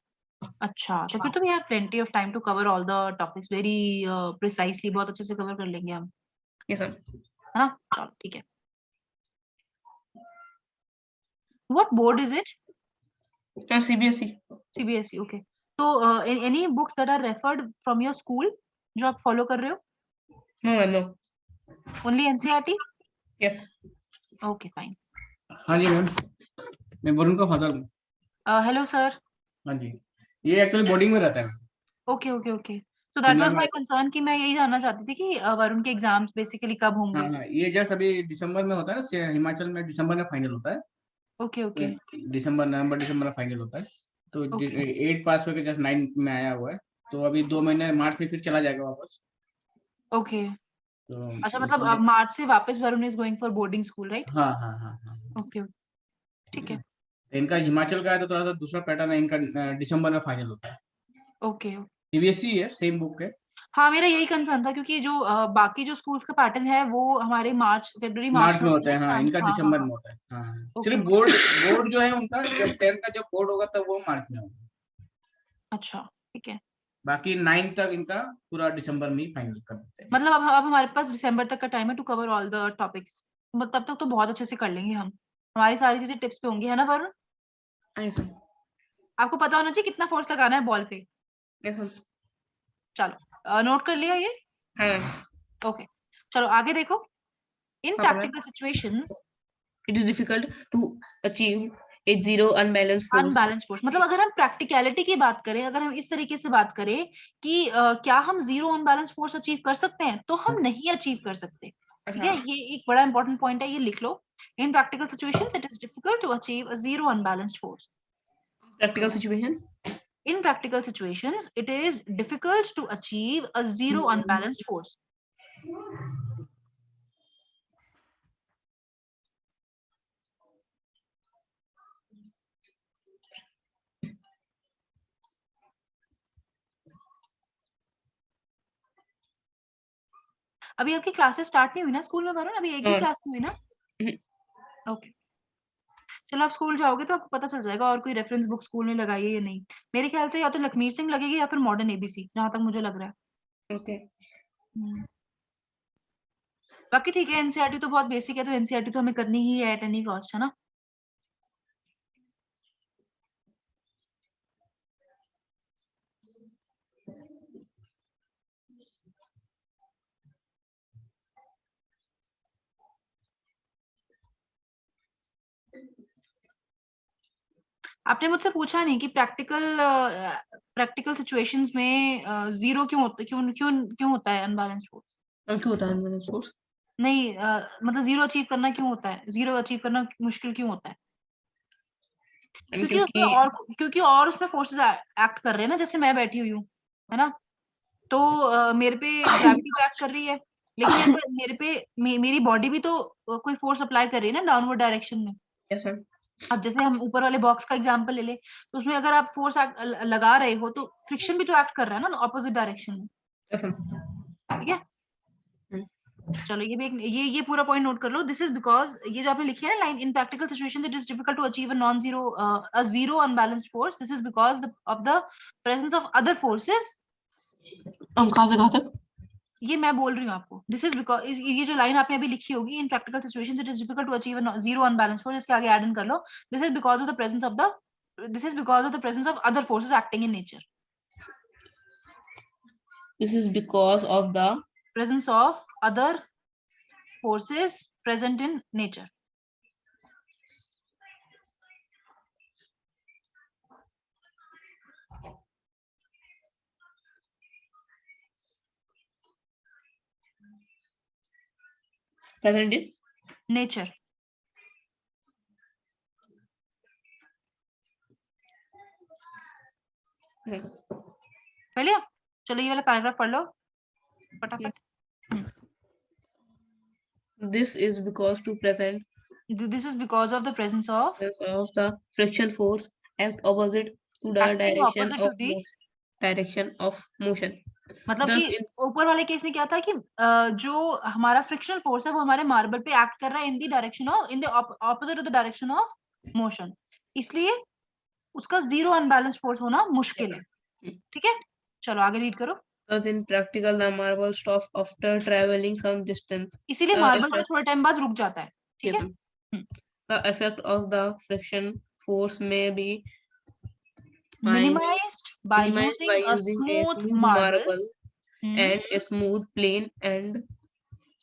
अच्छा, तो फिर तो we have plenty of time to cover all the topics very precisely, बहुत अच्छे से कवर कर लेंगे हम, यस मैम। है ना? चलो ठीक है। What board is it? Ma'am CBSE। CBSE, okay. तो any books that are referred from your school जो आप फॉलो कर रहे हो? No ma'am, no. Only NCERT? Yes. Okay fine. हाँ जी मैम, मैं वरुण का फादर हूँ। Hello sir. हाँ जी, ये एक्चुअली बोर्डिंग में रहता है। ओके ओके ओके, तो दैट शिमला वाज में। माय कंसर्न कि मैं यही जानना चाहती थी कि वरुण के एग्जाम्स बेसिकली कब होंगे। हाँ, ये जस्ट अभी दिसंबर में होता है ना, हिमाचल में दिसंबर में फाइनल होता है। ओके ओके दिसंबर नवंबर दिसंबर में फाइनल होता है। तो ओके 8 पास होकर जस्ट 9 में आया हुआ है। तो अभी 2 महीने मार्च में फिर चला जाएगा वापस। ओके। तो अच्छा, मतलब अब इसलिए मार्च से वापस Varun is going for boarding school, right? हाँ हाँ हाँ हाँ। ओके, ठीक है। इनका हिमाचल का है तो थोड़ा सा दूसरा पैटर्न है, इनका दिसंबर में फाइनल होता है। ओके, सीबीएसई है, सेम बुक है। हाँ मेरा यही कंसर्न था क्योंकि जो बाकी जो स्कूल्स का पैटर्न है वो हमारे मार्च फरवरी मार्च मार्च में में होते होता हैं है, हाँ, एग्जाम्स। इनका हाँ हाँ दिसंबर हाँ। में होता है। हाँ, ओके सिर्फ ओके, बोर्ड बोर्ड जो है उनका, जब 10th का जब बोर्ड होगा तब वो मार्च में होगा। अच्छा ठीक है। बाकी 9 तक इनका पूरा दिसंबर में ही फाइनल कर देते हैं। मतलब अब हमारे पास दिसंबर तक का टाइम है to cover all the topics, तब तक तो बहुत अच्छे से कर लेंगे हम, हमारी सारी चीजें टिप्स पे होंगी, है ना वरुण? Yes ma'am. आपको पता होना चाहिए कितना फोर्स लगाना है बॉल पे। Yes ma'am. चलो नोट कर लिया ये? हाँ मैम। ओके, चलो आगे देखो। इन हाँ ma'am. Practical situations, it is difficult to achieve a zero unbalance force. Unbalance force मतलब अगर हम प्रैक्टिकलिटी की बात करें, अगर हम इस तरीके से बात करें कि क्या हम जीरो अनबैलेंस फोर्स अचीव कर सकते हैं, तो हम नहीं अचीव कर सकते। ठीक अच्छा। है, ये एक बड़ा इंपॉर्टेंट पॉइंट है, ये लिख लो। In practical situations it is difficult to achieve a zero unbalanced force. Practical situation. In practical situations, it is difficult to achieve a zero unbalanced force. अभी आपकी क्लासेस स्टार्ट नहीं हुई ना स्कूल में वरुण? अभी एक ही क्लास में हुई ना? ओके, चलो आप स्कूल जाओगे तो आपको पता चल जाएगा और कोई रेफरेंस बुक स्कूल ने लगाई है या नहीं। मेरे ख्याल से या तो लखमीर सिंह लगेगी या फिर मॉडर्न एबीसी, जहां तक मुझे लग रहा है। ओके। हम्म, बाकी ठीक है, एनसीईआरटी तो बहुत बेसिक है, तो एनसीईआरटी तो हमें करनी ही है एट एनी कॉस्ट, है ना? आपने मुझसे पूछा नहीं कि प्रैक्टिकल सिचुएशंस में जीरो क्यों होता, क्यों क्यों क्यों होता है अनबैलेंस्ड फोर्स? क्यों होता है अनबैलेंस फोर्स? नहीं मतलब जीरो अचीव करना क्यों होता है, जीरो अचीव करना मुश्किल क्यों होता है? क्योंकि उसमें क्योंकि और उसमें फोर्सेस एक्ट कर रहे हैं ना, जैसे मैं बैठी हुई हूँ, है ना? तो मेरे पे ग्रेविटी तो एक्ट कर रही है, लेकिन मेरी बॉडी भी तो कोई फोर्स अप्लाई कर रही है ना डाउनवर्ड डायरेक्शन में। Yes ma'am. अब जैसे हम ऊपर वाले बॉक्स का एग्जांपल ले ले, तो उसमें अगर आप फोर्स लगा रहे हो तो फ्रिक्शन भी तो एक्ट कर रहा है ना ऑपोजिट डायरेक्शन में। Yes ma'am. ठीक है, चलो ये भी ये पूरा पॉइंट नोट कर लो। दिस इज बिकॉज ये जो आपने लिखी है ना line, in practical situations it is difficult to achieve a zero unbalanced force, this is because of the presence of other forces. हम कहाँ से कहाँ तक? ये मैं बोल रही हूँ आपको, दिस इज बिकॉज ये जो लाइन आपने अभी लिखी होगी, in practical situations it is difficult to achieve a zero unbalanced force, इसके आगे ऐड इन कर लो, this is because of the presence of the other forces acting in nature. This is because of the presence of other forces present in nature. Present in nature. पढ़ लिया? चलो ये वाला paragraph पढ़ लो फटाफट। This is because to present This is because of the presence of the friction force act opposite to the acting direction opposite to of the, motion. मतलब Thus कि in ऊपर वाले केस में क्या था कि जो हमारा फ्रिक्शनल फोर्स है वो हमारे मार्बल पे एक्ट कर रहा है in the direction of, in the opposite to the direction of motion, इसलिए उसका जीरो अनबैलेंस फोर्स होना मुश्किल है। ठीक है, चलो आगे रीड करो। thus in practical the marble stop after traveling some distance. इसीलिए मार्बल को थोड़े टाइम बाद रुक जाता है। ठीक Yes, है, ma'am. The effect of the friction force may be minimized by minimized using by a using smooth marble and a smooth plane and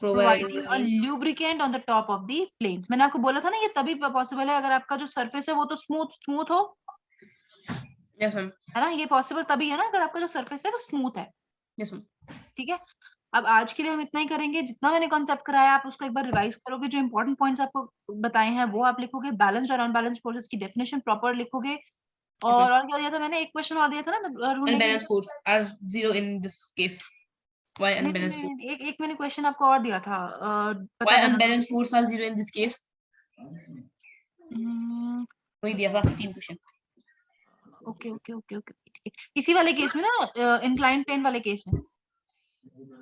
providing a providing lubricant on the top of the planes। मैंने आपको बोला था ना ये तभी possible है अगर आपका जो सरफेस है वो तो स्मूथ हो, yes ma'am, है ना, ये पॉसिबल तभी है ना अगर आपका जो सरफेस है वो स्मूथ है। yes ma'am, ठीक है, अब आज के लिए हम इतना ही करेंगे। जितना मैंने कॉन्सेप्ट कराया आप उसको एक बार रिवाइज करोगे, जो इंपॉर्टेंट पॉइंट्स आपको बताए हैं वो आप लिखोगे, बैलेंस्ड और अनबैलेंस्ड फोर्सेस की डेफिनेशन प्रॉपर लिखोगे, और क्या दिया था मैंने, एक क्वेश्चन और दिया था ना ढूंढने के लिए। unbalanced force are zero in this case. Why नहीं, unbalanced force? एक मैंने क्वेश्चन आपको और दिया था, Why पता करना। unbalanced force are zero in this case? वही दिया था 3 question. Okay okay okay okay, ठीक है, इसी वाले केस में ना, इंक्लाइन प्लेन वाले केस में।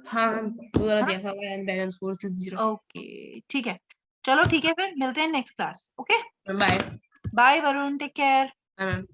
हाँ वो वाला दिया था why unbalanced force is zero. Okay ठीक है, चलो ठीक है, फिर मिलते हैं next class. Okay Bye. Bye Varun, take care. Bye ma'am.